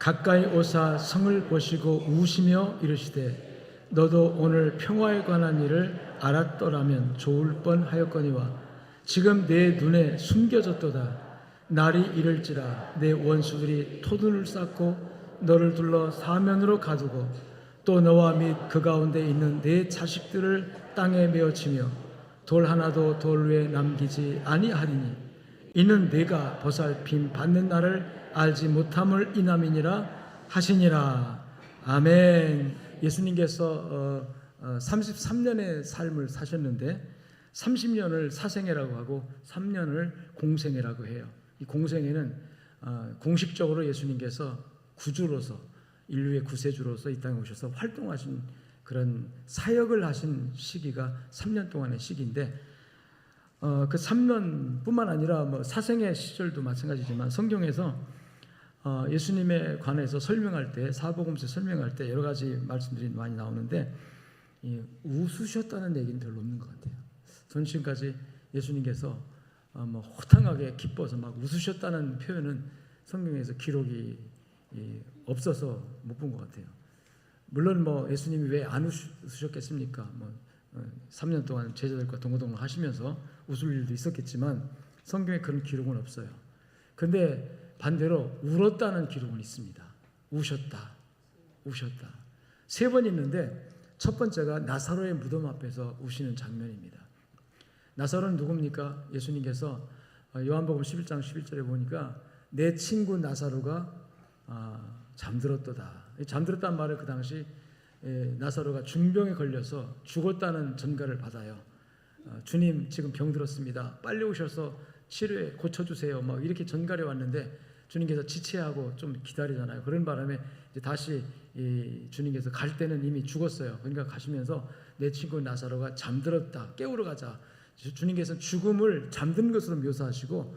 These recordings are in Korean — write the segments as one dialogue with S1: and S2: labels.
S1: 가까이 오사 성을 보시고 우시며 이르시되 너도 오늘 평화에 관한 일을 알았더라면 좋을 뻔하였거니와 지금 내 눈에 숨겨졌도다. 날이 이를지라 내 원수들이 토둔을 쌓고 너를 둘러 사면으로 가두고 또 너와 및 그 가운데 있는 내 자식들을 땅에 메어치며 돌 하나도 돌 위에 남기지 아니하리니 이는 내가 보살핌 받는 날을 알지 못함을 인함이니라 하시니라. 아멘. 예수님께서 33년의 삶을 사셨는데 30년을 사생애라고 하고 3년을 공생애라고 해요. 이 공생애는 공식적으로 예수님께서 구주로서 인류의 구세주로서 이 땅에 오셔서 활동하신 그런 사역을 하신 시기가 3년 동안의 시기인데 그 3년뿐만 아니라 뭐 사생애 시절도 마찬가지지만 성경에서 예수님에 관해서 설명할 때 사복음서 설명할 때 여러 가지 말씀들이 많이 나오는데 웃으셨다는 얘기는 별로 없는 것 같아요. 전 지금까지 예수님께서 뭐 호탕하게 기뻐서 막 웃으셨다는 표현은 성경에서 기록이 없어서 못 본 것 같아요. 물론 뭐 예수님이 왜 안 웃으셨겠습니까? 뭐 3년 동안 제자들과 동고동을 하시면서 웃을 일도 있었겠지만 성경에 그런 기록은 없어요. 그런데 반대로 울었다는 기록은 있습니다. 우셨다. 3번 있는데 첫 번째가 나사로의 무덤 앞에서 우시는 장면입니다. 나사로는 누굽니까? 예수님께서 요한복음 11장 11절에 보니까 내 친구 나사로가 잠들었도다. 잠들었다는 말을 그 당시 나사로가 중병에 걸려서 죽었다는 전가를 받아요. 주님 지금 병들었습니다. 빨리 오셔서 치료해 고쳐주세요. 막 이렇게 전가를 왔는데 주님께서 지체하고 좀 기다리잖아요. 그런 바람에 이제 다시 주님께서 갈 때는 이미 죽었어요. 그러니까 가시면서 내 친구 나사로가 잠들었다. 깨우러 가자. 주님께서 죽음을 잠든 것으로 묘사하시고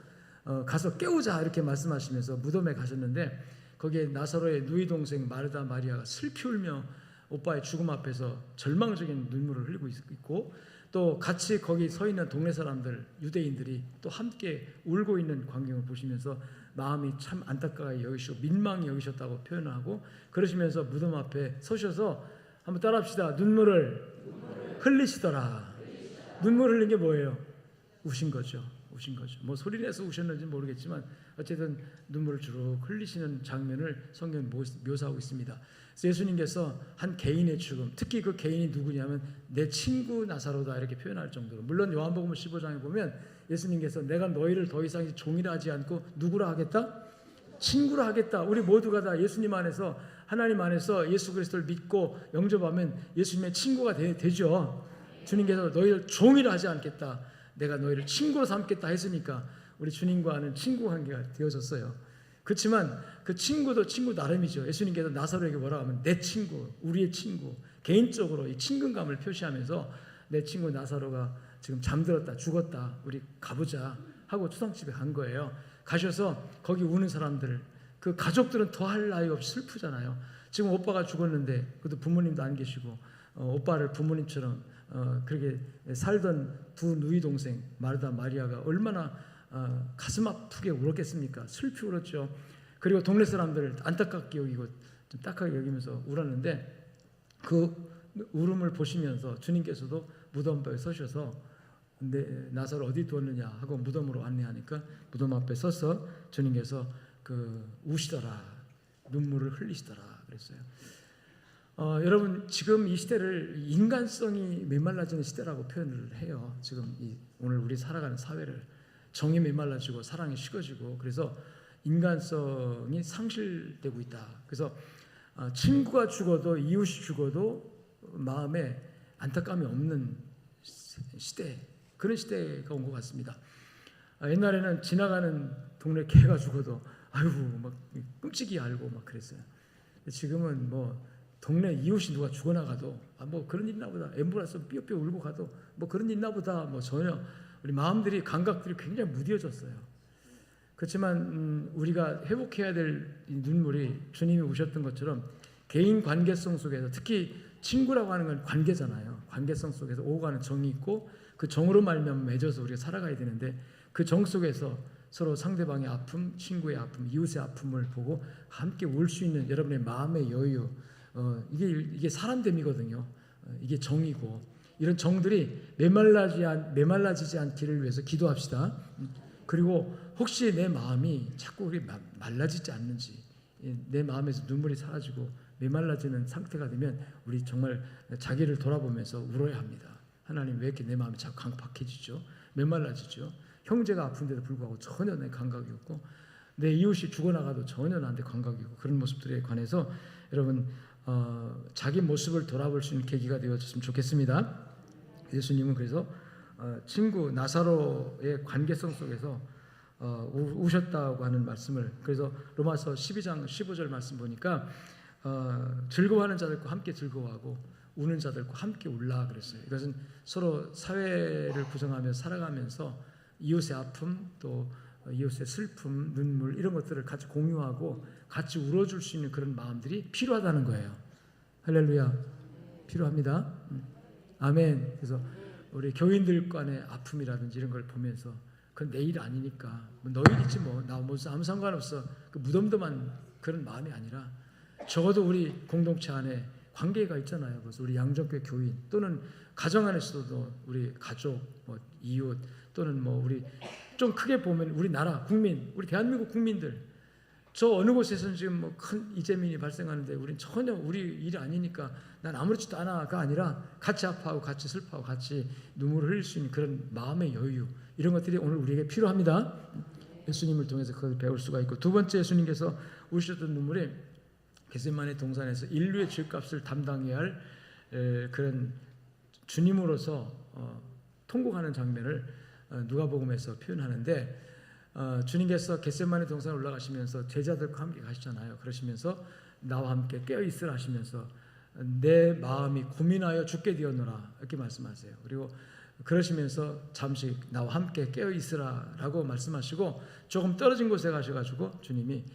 S1: 가서 깨우자 이렇게 말씀하시면서 무덤에 가셨는데 거기에 나사로의 누이 동생 마르다 마리아가 슬피 울며 오빠의 죽음 앞에서 절망적인 눈물을 흘리고 있고 또 같이 거기 서 있는 동네 사람들 유대인들이 또 함께 울고 있는 광경을 보시면서 마음이 참 안타까이 여기시고 민망히 여기셨다고 표현하고 그러시면서 무덤 앞에 서셔서 한번 따라합시다. 눈물을 흘리시더라. 눈물 흘린 게 뭐예요? 우신 거죠. 뭐 소리 내서 우셨는지 모르겠지만 어쨌든 눈물을 주룩 흘리시는 장면을 성경이 묘사하고 있습니다. 그래서 예수님께서 한 개인의 죽음, 특히 그 개인이 누구냐면 내 친구 나사로다 이렇게 표현할 정도로, 물론 요한복음 15장에 보면 예수님께서 내가 너희를 더 이상 종이라 하지 않고 누구라 하겠다? 친구라 하겠다. 우리 모두가 다 예수님 안에서 하나님 안에서 예수 그리스도를 믿고 영접하면 예수님의 친구가 되죠. 주님께서 너희를 종이라 하지 않겠다. 내가 너희를 친구로 삼겠다 했으니까 우리 주님과는 친구 관계가 되어졌어요. 그렇지만 그 친구도 친구 나름이죠. 예수님께서 나사로에게 뭐라고 하면 내 친구, 우리의 친구, 개인적으로 이 친근감을 표시하면서 내 친구 나사로가 지금 잠들었다, 죽었다, 우리 가보자 하고 초상집에 간 거예요. 가셔서 거기 우는 사람들, 그 가족들은 더할 나위 없이 슬프잖아요. 지금 오빠가 죽었는데 그것도 부모님도 안 계시고 오빠를 부모님처럼 그렇게 살던 두 누이 동생 마르다 마리아가 얼마나 가슴 아프게 울었겠습니까? 슬피 울었죠. 그리고 동네 사람들을 안타깝게 여기고 좀 딱하게 여기면서 울었는데 그 울음을 보시면서 주님께서도 무덤 앞에 서셔서 나사로 어디 두었느냐 하고 무덤으로 안내하니까 무덤 앞에 서서 주님께서 우시더라, 눈물을 흘리시더라 그랬어요. 여러분 지금 이 시대를 인간성이 메말라지는 시대라고 표현을 해요. 지금 오늘 우리 살아가는 사회를 정이 메말라지고 사랑이 식어지고 그래서 인간성이 상실되고 있다. 그래서 친구가 죽어도 이웃이 죽어도 마음에 안타까움이 없는 시대, 그런 시대가 온 것 같습니다. 옛날에는 지나가는 동네 개가 죽어도 아이고 막 끔찍이 알고 막 그랬어요. 지금은 뭐 동네 이웃이 누가 죽어나가도 뭐 그런 일 있나 보다, 앰뷸런스 삐어삐어 울고 가도 뭐 그런 일 있나 보다, 뭐 전혀 우리 마음들이 감각들이 굉장히 무뎌졌어요. 그렇지만 우리가 회복해야 될 이 눈물이 주님이 우셨던 것처럼 개인 관계성 속에서, 특히 친구라고 하는 건 관계잖아요. 관계성 속에서 오고 가는 정이 있고 그 정으로 말미암아 맺어서 우리가 살아가야 되는데 그 정 속에서 서로 상대방의 아픔, 친구의 아픔, 이웃의 아픔을 보고 함께 울 수 있는 여러분의 마음의 여유, 이게 사람됨이거든요. 이게 정이고, 이런 정들이 메말라지지 않기를 위해서 기도합시다. 그리고 혹시 내 마음이 자꾸 우리 말라지지 않는지, 내 마음에서 눈물이 사라지고 메말라지는 상태가 되면 우리 정말 자기를 돌아보면서 울어야 합니다. 하나님, 왜 이렇게 내 마음이 자꾸 강팍해지죠? 메말라지죠? 형제가 아픈데도 불구하고 전혀 내 감각이 없고, 내 이웃이 죽어나가도 전혀 나한테 감각이 없고, 그런 모습들에 관해서 여러분 자기 모습을 돌아볼 수 있는 계기가 되어졌으면 좋겠습니다. 예수님은 그래서 친구 나사로의 관계성 속에서 우셨다고 하는 말씀을, 그래서 로마서 12장 15절 말씀 보니까 즐거워하는 자들과 함께 즐거워하고 우는 자들과 함께 울라 그랬어요. 이것은 서로 사회를 구성하며 살아가면서 이웃의 아픔, 또 이웃의 슬픔, 눈물, 이런 것들을 같이 공유하고 같이 울어줄 수 있는 그런 마음들이 필요하다는 거예요. 할렐루야. 필요합니다. 아멘. 그래서 우리 교인들 간의 아픔이라든지 이런 걸 보면서 그건 내 일 아니니까 너 일이지 나 아무 상관없어, 그 무덤덤한 그런 마음이 아니라, 적어도 우리 공동체 안에 관계가 있잖아요. 그래서 우리 양정교회 교인, 또는 가정 안에서도 우리 가족, 이웃, 또는 우리 좀 크게 보면 우리 나라 국민, 우리 대한민국 국민들, 저 어느 곳에서는 지금 큰 이재민이 발생하는데 우리는 전혀 우리 일이 아니니까 난 아무렇지도 않아가 아니라 같이 아파하고 같이 슬퍼하고 같이 눈물을 흘릴 수 있는 그런 마음의 여유, 이런 것들이 오늘 우리에게 필요합니다. 예수님을 통해서 그걸 배울 수가 있고, 두 번째, 예수님께서 우셨던 눈물이 겟세마네 동산에서 인류의 죄값을 담당해야 할 그런 주님으로서 통곡하는 장면을 누가복음에서 표현하는데, 주님께서 겟세마네 동산에 올라가시면서 제자들과 함께 가시잖아요. 그러시면서 나와 함께 깨어있으라 하시면서 내 마음이 고민하여 죽게 되었노라, 이렇게 말씀하세요. 그리고 그러시면서 잠시 나와 함께 깨어있으라 라고 말씀하시고 조금 떨어진 곳에 가셔가지고 주님이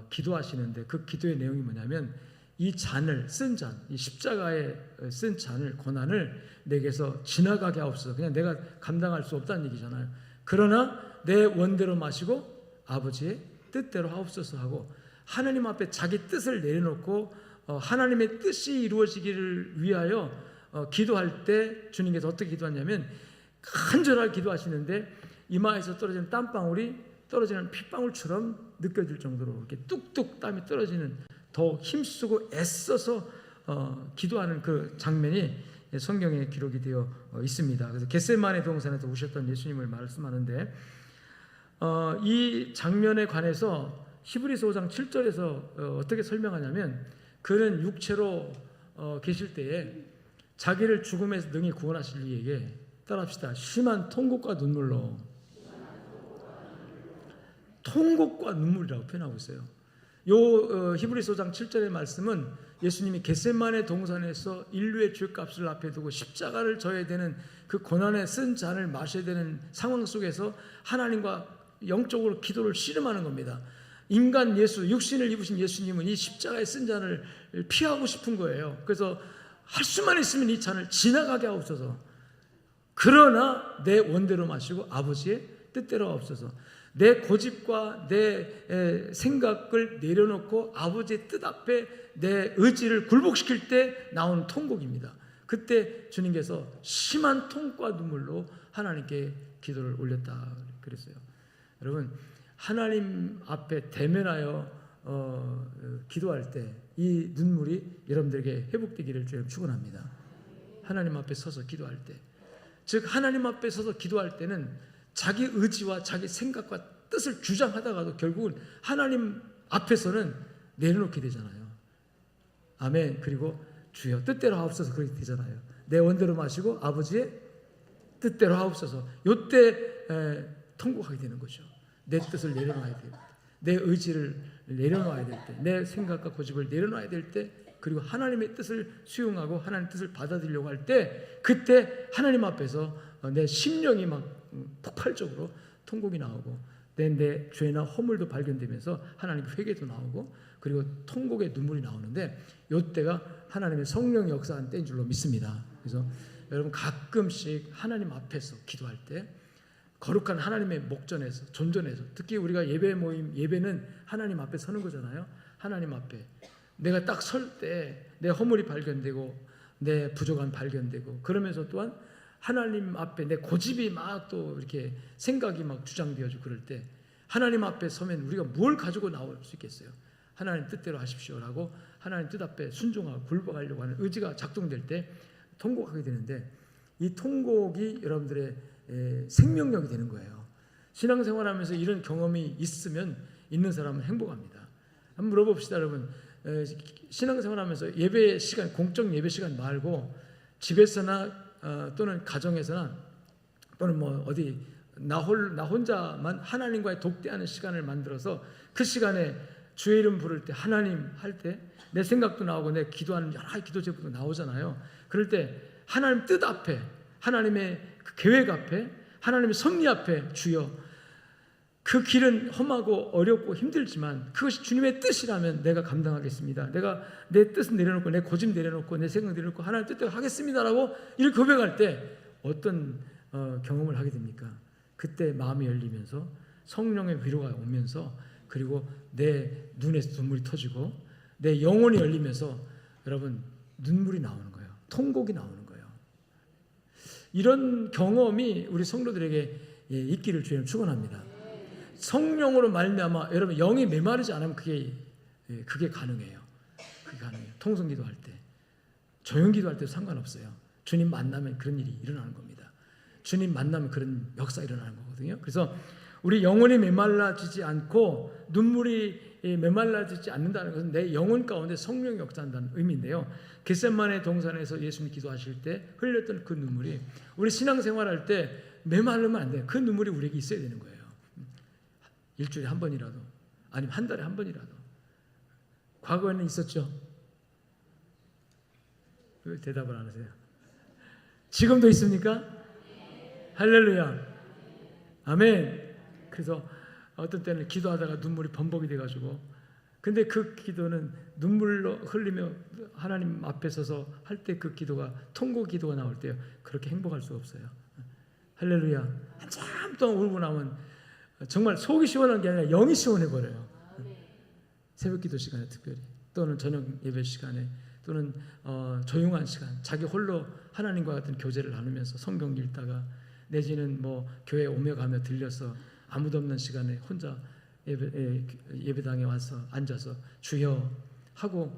S1: 기도하시는데, 그 기도의 내용이 뭐냐면, 이 잔을 쓴 잔, 이 십자가에 쓴 잔을, 고난을 내게서 지나가게 하옵소서. 그냥 내가 감당할 수 없다는 얘기잖아요. 그러나 내 원대로 마시고 아버지의 뜻대로 하옵소서 하고, 하나님 앞에 자기 뜻을 내려놓고 하나님의 뜻이 이루어지기를 위하여 기도할 때 주님께서 어떻게 기도하냐면, 간절하게 기도하시는데 이마에서 떨어지는 땀방울이 떨어지는 핏방울처럼 느껴질 정도로 이렇게 뚝뚝 땀이 떨어지는, 더 힘쓰고 애써서 기도하는 그 장면이 성경에 기록이 되어 있습니다. 그래서 겟세마네 동산에서 우셨던 예수님을 말씀하는데, 이 장면에 관해서 히브리서 5장 7절에서 어떻게 설명하냐면, 그는 육체로 계실 때에 자기를 죽음에서 능히 구원하실 이에게, 따라합시다, 심한 통곡과 눈물로, 통곡과 눈물이라고 표현하고 있어요. 요 히브리서 5장 7절의 말씀은 예수님이 겟세마네 동산에서 인류의 죄값을 앞에 두고 십자가를 져야 되는 그 고난에 쓴 잔을 마셔야 되는 상황 속에서 하나님과 영적으로 기도를 씨름하는 겁니다. 인간 예수, 육신을 입으신 예수님은 이 십자가에 쓴 잔을 피하고 싶은 거예요. 그래서 할 수만 있으면 이 잔을 지나가게 하옵소서. 그러나 내 원대로 마시고 아버지의 뜻대로 하옵소서. 내 고집과 내 생각을 내려놓고 아버지의 뜻 앞에 내 의지를 굴복시킬 때 나오는 통곡입니다. 그때 주님께서 심한 통과 눈물로 하나님께 기도를 올렸다 그랬어요. 여러분, 하나님 앞에 대면하여 기도할 때 이 눈물이 여러분들에게 회복되기를 주님 축원합니다. 하나님 앞에 서서 기도할 때, 즉 하나님 앞에 서서 기도할 때는 자기 의지와 자기 생각과 뜻을 주장하다가도 결국은 하나님 앞에서는 내려놓게 되잖아요. 아멘. 그리고 주여 뜻대로 하옵소서, 그렇게 되잖아요. 내 원대로 마시고 아버지의 뜻대로 하옵소서. 이때 통곡하게 되는 거죠. 내 뜻을 내려놔야 돼요. 내 의지를 내려놔야 될 때, 내 생각과 고집을 내려놔야 될 때, 그리고 하나님의 뜻을 수용하고 하나님의 뜻을 받아들이려고 할 때, 그때 하나님 앞에서 내 심령이 막 폭발적으로 통곡이 나오고 내 죄나 허물도 발견되면서 하나님의 회개도 나오고, 그리고 통곡의 눈물이 나오는데, 이때가 하나님의 성령의 역사한 때인 줄로 믿습니다. 그래서 여러분 가끔씩 하나님 앞에서 기도할 때 거룩한 하나님의 목전에서, 존전에서, 특히 우리가 예배 모임, 예배는 하나님 앞에 서는 거잖아요. 하나님 앞에 내가 딱 설 때 내 허물이 발견되고 내 부족함 발견되고, 그러면서 또한 하나님 앞에 내 고집이 막 또 이렇게 생각이 막 주장되어지고, 그럴 때 하나님 앞에 서면 우리가 뭘 가지고 나올 수 있겠어요? 하나님 뜻대로 하십시오라고 하나님 뜻 앞에 순종하고 굴복하려고 하는 의지가 작동될 때 통곡하게 되는데, 이 통곡이 여러분들의 생명력이 되는 거예요. 신앙생활하면서 이런 경험이 있는 사람은 행복합니다. 한번 물어봅시다, 여러분. 신앙생활하면서 예배 시간, 공적 예배 시간 말고 집에서나 또는 가정에서나 또는 뭐 어디 나 혼자만 하나님과의 독대하는 시간을 만들어서 그 시간에 주의 이름 부를 때, 하나님 할 때 내 생각도 나오고 내 기도하는 여러 가지 기도 제목도 나오잖아요. 그럴 때 하나님 뜻 앞에, 하나님의 그 계획 앞에, 하나님의 섭리 앞에, 주여 그 길은 험하고 어렵고 힘들지만 그것이 주님의 뜻이라면 내가 감당하겠습니다. 내가 내 뜻을 내려놓고 내 고집 내려놓고 내 생각 내려놓고 하나님 뜻대로 하겠습니다라고 이렇게 고백할 때 어떤 경험을 하게 됩니까? 그때 마음이 열리면서 성령의 위로가 오면서, 그리고 내 눈에서 눈물이 터지고 내 영혼이 열리면서 여러분 눈물이 나오는 거예요. 통곡이 나오는 거예요. 이런 경험이 우리 성도들에게 있기를 주님 축원합니다. 성령으로 말미암아 여러분 영이 메마르지 않으면 그게 가능해요. 그게 가능해요. 통성 기도할 때, 조용 기도할 때도 상관없어요. 주님 만나면 그런 일이 일어나는 겁니다. 주님 만나면 그런 역사 일어나는 거거든요. 그래서 우리 영혼이 메말라지지 않고 눈물이 메말라지지 않는다는 것은 내 영혼 가운데 성령이 역사한다는 의미인데요. 겟세마네 동산에서 예수님이 기도하실 때 흘렸던 그 눈물이 우리 신앙생활할 때 메마르면 안 돼요. 그 눈물이 우리에게 있어야 되는 거예요. 일주일에 한 번이라도, 아니면 한 달에 한 번이라도. 과거에는 있었죠? 왜 대답을 안 하세요? 지금도 있습니까? 할렐루야, 아멘. 그래서 어떤 때는 기도하다가 눈물이 범벅이 돼가지고, 근데 그 기도는 눈물로 흘리며 하나님 앞에 서서 할 때 그 기도가, 통곡 기도가 나올 때요, 그렇게 행복할 수 없어요. 할렐루야. 한참 동안 울고 나면 정말 속이 시원한 게 아니라 영이 시원해버려요. 새벽 기도 시간에 특별히, 또는 저녁 예배 시간에, 또는 조용한 시간, 자기 홀로 하나님과 같은 교제를 나누면서 성경 읽다가, 내지는 뭐 교회 오며 가며 들려서 아무도 없는 시간에 혼자 예배당에 와서 앉아서 주여 하고,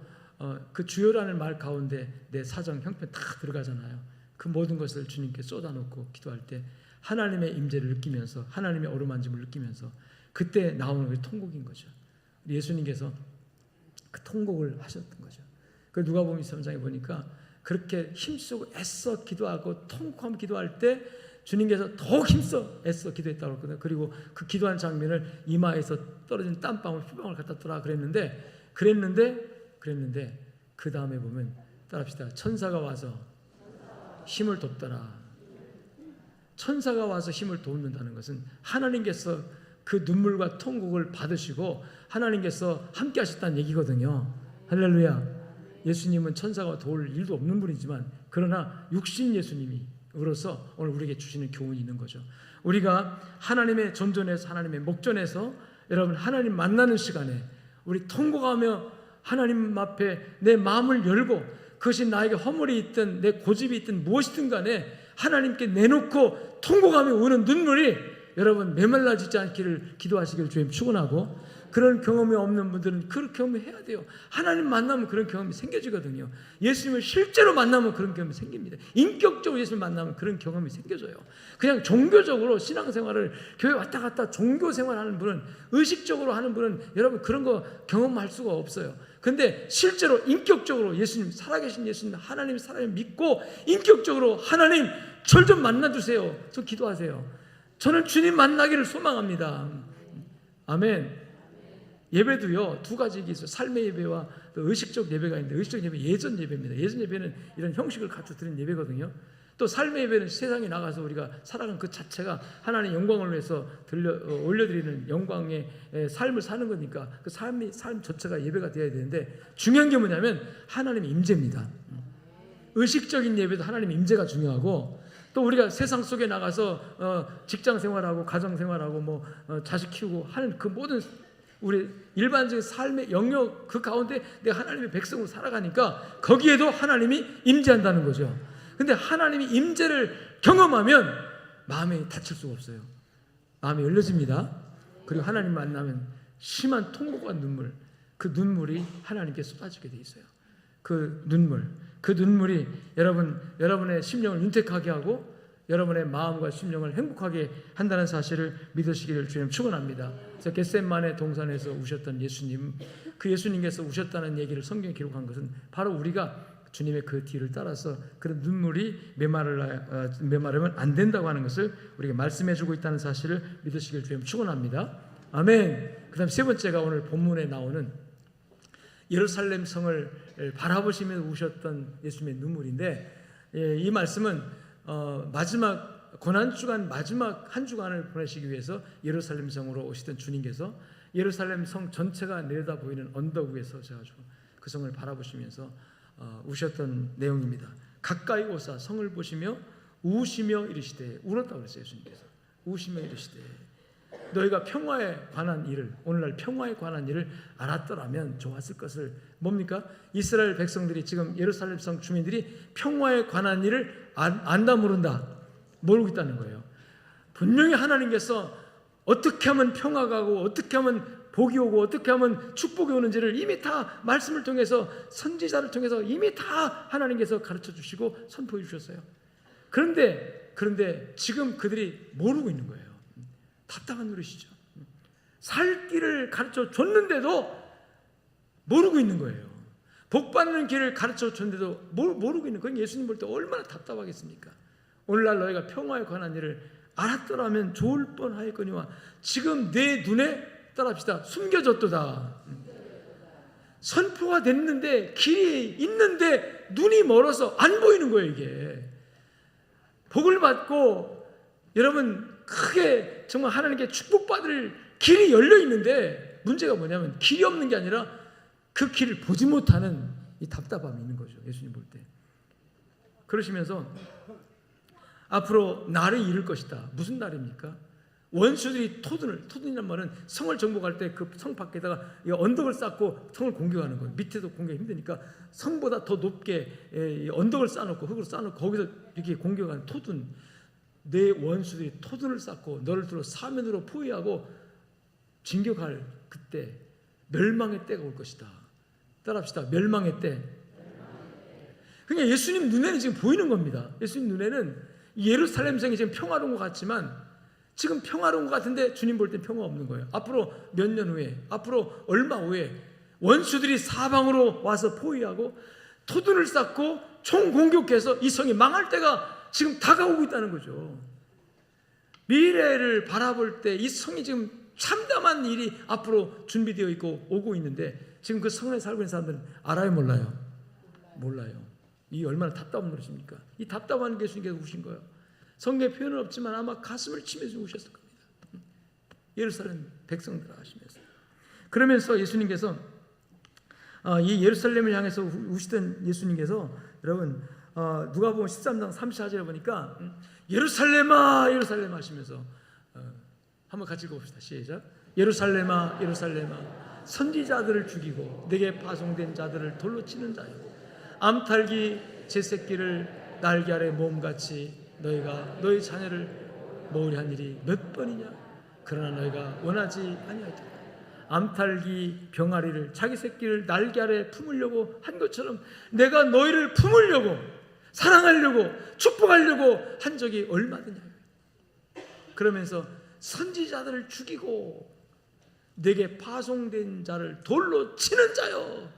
S1: 그 주여라는 말 가운데 내 사정 형편 다 들어가잖아요. 그 모든 것을 주님께 쏟아놓고 기도할 때 하나님의 임재를 느끼면서, 하나님의 어루만짐을 느끼면서, 그때 나오는 게 통곡인 거죠. 예수님께서 그 통곡을 하셨던 거죠. 그 누가복음 23장에 보니까 그렇게 힘쓰고 애써 기도하고 통곡하며 기도할 때 주님께서 더욱 힘써 애써 기도했다고 했거든요. 그리고 그 기도한 장면을 이마에서 떨어진 땀방울 휴방울 갖다 떠라 그랬는데 그 다음에 보면, 따라합시다. 천사가 와서 힘을 돕더라. 천사가 와서 힘을 돕는다는 것은 하나님께서 그 눈물과 통곡을 받으시고 하나님께서 함께 하셨다는 얘기거든요. 할렐루야. 예수님은 천사가 도울 일도 없는 분이지만, 그러나 육신 예수님으로서 오늘 우리에게 주시는 교훈이 있는 거죠. 우리가 하나님의 존전에서, 하나님의 목전에서 여러분 하나님 만나는 시간에 우리 통곡하며 하나님 앞에 내 마음을 열고, 그것이 나에게 허물이 있든 내 고집이 있든 무엇이든 간에 하나님께 내놓고 통곡하며 우는 눈물이 여러분 메말라지지 않기를 기도하시기를 주님 축원하고, 그런 경험이 없는 분들은 그런 경험을 해야 돼요. 하나님 만나면 그런 경험이 생겨지거든요. 예수님을 실제로 만나면 그런 경험이 생깁니다. 인격적으로 예수님을 만나면 그런 경험이 생겨져요. 그냥 종교적으로 신앙생활을 교회 왔다 갔다 종교생활하는 분은, 의식적으로 하는 분은 여러분 그런 거 경험할 수가 없어요. 근데 실제로 인격적으로 예수님, 살아계신 예수님, 하나님 살아계신 믿고 인격적으로 하나님 절 좀 만나주세요. 저 기도하세요. 저는 주님 만나기를 소망합니다. 아멘. 예배도요, 두 가지 있어요. 삶의 예배와 또 의식적 예배가 있는데, 의식적 예배 예전 예배입니다. 예전 예배는 이런 형식을 갖춰 드리는 예배거든요. 또 삶의 예배는 세상에 나가서 우리가 살아가는 그 자체가 하나님 영광을 위해서 올려드리는 영광의 삶을 사는 거니까 그 삶 자체가 예배가 되어야 되는데, 중요한 게 뭐냐면 하나님의 임재입니다. 의식적인 예배도 하나님의 임재가 중요하고, 또 우리가 세상 속에 나가서 직장 생활하고 가정 생활하고 자식 키우고 하는 그 모든 우리 일반적인 삶의 영역 그 가운데 내가 하나님의 백성으로 살아가니까 거기에도 하나님이 임재한다는 거죠. 근데 하나님이 임재를 경험하면 마음이 닫힐 수가 없어요. 마음이 열려집니다. 그리고 하나님 만나면 심한 통곡과 눈물, 그 눈물이 하나님께 쏟아지게 돼 있어요. 그 눈물이 여러분의 심령을 윤택하게 하고 여러분의 마음과 심령을 행복하게 한다는 사실을 믿으시기를 주님 축원합니다. 그래서 겟세마네 동산에서 우셨던 예수님, 그 예수님께서 우셨다는 얘기를 성경에 기록한 것은 바로 우리가 주님의 그 뒤를 따라서 그런 눈물이 메마르면 안 된다고 하는 것을 우리에게 말씀해주고 있다는 사실을 믿으시기를 주님 축원합니다. 아멘. 그 다음 세 번째가 오늘 본문에 나오는 예루살렘 성을 바라보시며 우셨던 예수님의 눈물인데, 이 말씀은 마지막 고난주간 마지막 한 주간을 보내시기 위해서 예루살렘 성으로 오시던 주님께서 예루살렘 성 전체가 내려다 보이는 언덕 위에 서셔가지고 그 성을 바라보시면서 우셨던 내용입니다. 가까이 오사 성을 보시며 우시며 이르시되, 울었다고 그랬어요. 예수님께서 우시며 이르시되, 너희가 평화에 관한 일을, 오늘날 평화에 관한 일을 알았더라면 좋았을 것을. 뭡니까? 이스라엘 백성들이 지금 예루살렘 성 주민들이 평화에 관한 일을 안다 모른다 모르고 있다는 거예요. 분명히 하나님께서 어떻게 하면 평화가 오고 어떻게 하면 복이 오고 어떻게 하면 축복이 오는지를 이미 다 말씀을 통해서 선지자를 통해서 이미 다 하나님께서 가르쳐 주시고 선포해 주셨어요. 그런데 지금 그들이 모르고 있는 거예요. 답답한 노릇이죠. 살 길을 가르쳐 줬는데도 모르고 있는 거예요. 복 받는 길을 가르쳐 줬는데도 모르고 있는 거예요. 예수님 볼 때 얼마나 답답하겠습니까? 오늘날 너희가 평화에 관한 일을 알았더라면 좋을 뻔하였거니와 지금 내 눈에 따라합시다. 숨겨졌도다. 선포가 됐는데 길이 있는데 눈이 멀어서 안 보이는 거예요. 이게 복을 받고 여러분 크게 정말 하나님께 축복받을 길이 열려 있는데 문제가 뭐냐면 길이 없는 게 아니라 그 길을 보지 못하는 이 답답함이 있는 거죠. 예수님 볼 때. 그러시면서 앞으로 날이 이를 것이다. 무슨 날입니까? 원수들이 토둔이란 말은 성을 정복할 때 그 성 밖에다가 언덕을 쌓고 성을 공격하는 거예요. 밑에도 공격이 힘드니까 성보다 더 높게 언덕을 쌓아놓고 흙으로 쌓아놓고 거기서 이렇게 공격하는 토둔. 내 원수들이 토둔을 쌓고 너를 들어 사면으로 포위하고 진격할 그때 멸망의 때가 올 것이다. 따라합시다. 멸망의 때. 그러니까 예수님 눈에는 지금 보이는 겁니다. 예수님 눈에는 예루살렘 성이 지금 평화로운 것 같지만 지금 평화로운 것 같은데 주님 볼 땐 평화 없는 거예요. 앞으로 몇 년 후에, 앞으로 얼마 후에 원수들이 사방으로 와서 포위하고 토둔을 쌓고 총공격해서 이 성이 망할 때가 지금 다가오고 있다는 거죠. 미래를 바라볼 때 이 성이 지금 참담한 일이 앞으로 준비되어 있고 오고 있는데 지금 그 성에 살고 있는 사람들은 알아요, 몰라요? 몰라요. 이 얼마나 답답한 노릇입니까? 이 답답한 게 예수님께서 우신 거예요. 성경에 표현은 없지만 아마 가슴을 치면서 우셨을 겁니다. 예루살렘 백성들 하시면서. 그러면서 예수님께서 이 예루살렘을 향해서 우시던 예수님께서 여러분 누가복음 13장 34절에 보니까 예루살렘아 예루살렘 하시면서 한번 같이 읽어봅시다. 시작. 예루살렘아 예루살렘아 선지자들을 죽이고 내게 파송된 자들을 돌로 치는 자여 암탉이 제 새끼를 날개 아래 모음같이 너희가 너희 자녀를 모으려 한 일이 몇 번이냐? 그러나 너희가 원하지 아니하였다. 암탉이 병아리를 자기 새끼를 날개 아래 품으려고 한 것처럼 내가 너희를 품으려고 사랑하려고 축복하려고 한 적이 얼마더냐. 그러면서 선지자들을 죽이고 내게 파송된 자를 돌로 치는 자요.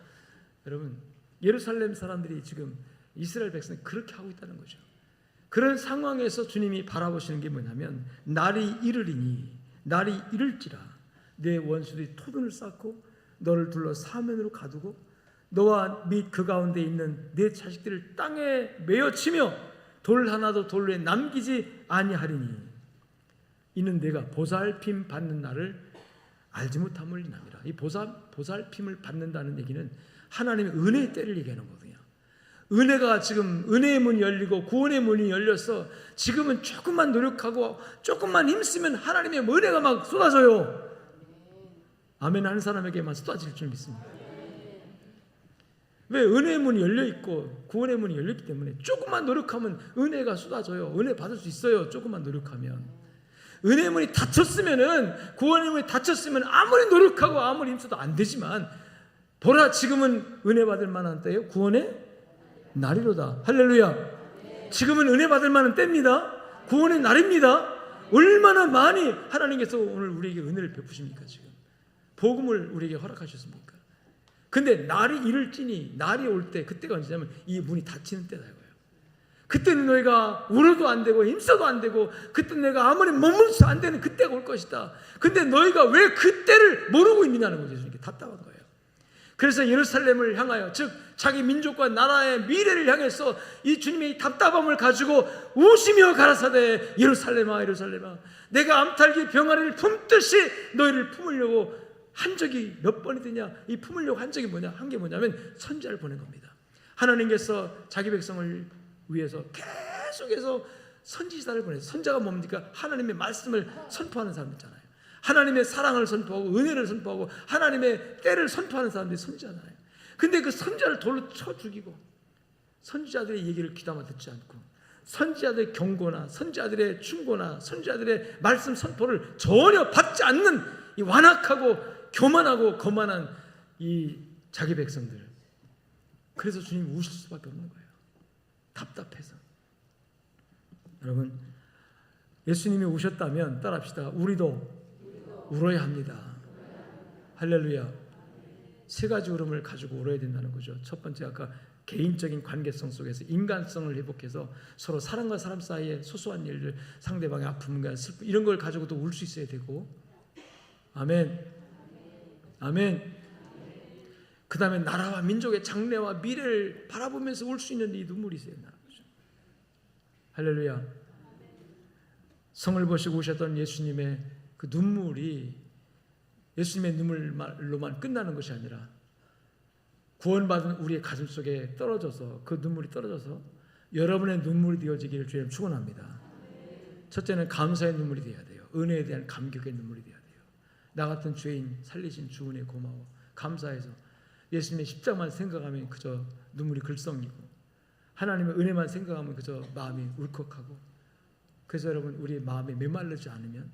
S1: 여러분 예루살렘 사람들이 지금 이스라엘 백성이 그렇게 하고 있다는 거죠. 그런 상황에서 주님이 바라보시는 게 뭐냐면 날이 이르리니 날이 이를지라 내 원수들이 토둔을 쌓고 너를 둘러 사면으로 가두고 너와 및 그 가운데 있는 내 자식들을 땅에 메어치며 돌 하나도 돌 위에 남기지 아니하리니 이는 내가 보살핌 받는 날을 알지 못함을 인함이라. 이 보살핌을 받는다는 얘기는 하나님의 은혜의 때를 얘기하는 거거든요. 은혜가 지금 은혜의 문이 열리고 구원의 문이 열려서 지금은 조금만 노력하고 조금만 힘쓰면 하나님의 은혜가 막 쏟아져요. 아멘 하는 사람에게만 쏟아질 줄 믿습니다. 왜? 은혜의 문이 열려있고 구원의 문이 열렸기 때문에 조금만 노력하면 은혜가 쏟아져요. 은혜 받을 수 있어요. 조금만 노력하면. 은혜의 문이 닫혔으면은, 구원의 문이 닫혔으면 아무리 노력하고 아무리 힘써도 안 되지만, 보라 지금은 은혜 받을 만한 때예요. 구원의 날이로다. 할렐루야. 지금은 은혜 받을 만한 때입니다. 구원의 날입니다. 얼마나 많이 하나님께서 오늘 우리에게 은혜를 베푸십니까? 지금 복음을 우리에게 허락하셨습니까? 근데 날이 이를지니, 날이 올 때, 그때가 언제냐면 이 문이 닫히는 때다 이거예요. 그때는 너희가 울어도 안 되고 힘써도 안 되고, 그때 내가 아무리 머물러도 안 되는 그때가 올 것이다. 근데 너희가 왜 그때를 모르고 있느냐는 거죠. 이렇게 답답한 거예요. 그래서 예루살렘을 향하여, 즉 자기 민족과 나라의 미래를 향해서 이 주님의 이 답답함을 가지고 우시며 가라사대, 예루살렘아 예루살렘아, 내가 암탈기 병아리를 품듯이 너희를 품으려고 한 적이 몇 번이 되냐. 이 품으려고 한 적이 뭐냐, 한 게 뭐냐면 선지자를 보낸 겁니다. 하나님께서 자기 백성을 위해서 계속해서 선지자를 보내서, 선자가 뭡니까? 하나님의 말씀을 선포하는 사람 있잖아요. 하나님의 사랑을 선포하고 은혜를 선포하고 하나님의 때를 선포하는 사람들이 선지자잖아요. 근데 그 선지자를 돌로 쳐 죽이고, 선지자들의 얘기를 귀담아 듣지 않고, 선지자들의 경고나 선지자들의 충고나 선지자들의 말씀 선포를 전혀 받지 않는 이 완악하고 교만하고 거만한 이 자기 백성들. 그래서 주님이 우실 수밖에 없는 거예요. 답답해서. 여러분, 예수님이 우셨다면 따라합시다. 우리도 울어야 합니다. 할렐루야. 세 가지 울음을 가지고 울어야 된다는 거죠. 첫 번째, 아까 개인적인 관계성 속에서 인간성을 회복해서 서로 사람과 사람 사이에 소소한 일들, 상대방의 아픔과 슬픔, 이런 걸 가지고도 울 수 있어야 되고, 아멘. 아멘. 그 다음에 나라와 민족의 장래와 미래를 바라보면서 울 수 있는 이 눈물이 있어야 된다는 거죠. 할렐루야. 성을 보시고 우셨던 예수님의 그 눈물이 예수님의 눈물로만 끝나는 것이 아니라, 구원받은 우리의 가슴 속에 떨어져서, 그 눈물이 떨어져서 여러분의 눈물이 되어지기를 주님 축원합니다. 첫째는 감사의 눈물이 되어야 돼요. 은혜에 대한 감격의 눈물이 되어야 돼요. 나 같은 죄인 살리신 주 은혜 고마워, 감사해서 예수님의 십자가만 생각하면 그저 눈물이 글썽이고, 하나님의 은혜만 생각하면 그저 마음이 울컥하고. 그래서 여러분, 우리의 마음이 메말르지 않으면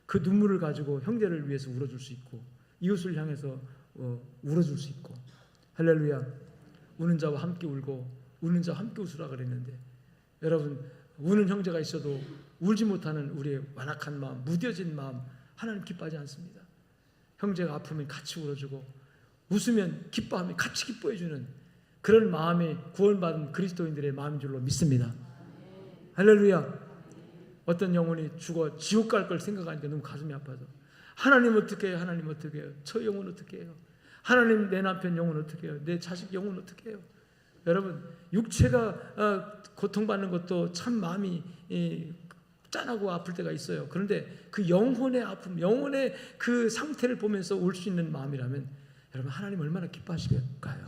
S1: 그 눈물을 가지고 형제를 위해서 울어줄 수 있고, 이웃을 향해서 울어줄 수 있고. 할렐루야. 우는 자와 함께 울고 우는 자와 함께 웃으라 그랬는데, 여러분, 우는 형제가 있어도 울지 못하는 우리의 완악한 마음, 무뎌진 마음, 하나님 기뻐하지 않습니다. 형제가 아프면 같이 울어주고, 웃으면 기뻐하면 같이 기뻐해주는 그런 마음이 구원받은 그리스도인들의 마음인 줄로 믿습니다. 할렐루야. 어떤 영혼이 죽어 지옥 갈 걸 생각하니까 너무 가슴이 아파서, 하나님 어떻게 해요? 하나님 어떻게 해요? 저 영혼 어떻게 해요? 하나님, 내 남편 영혼 어떻게 해요? 내 자식 영혼 어떻게 해요? 여러분, 육체가 고통받는 것도 참 마음이 짠하고 아플 때가 있어요. 그런데 그 영혼의 아픔, 영혼의 그 상태를 보면서 울 수 있는 마음이라면, 여러분, 하나님 얼마나 기뻐하실까요?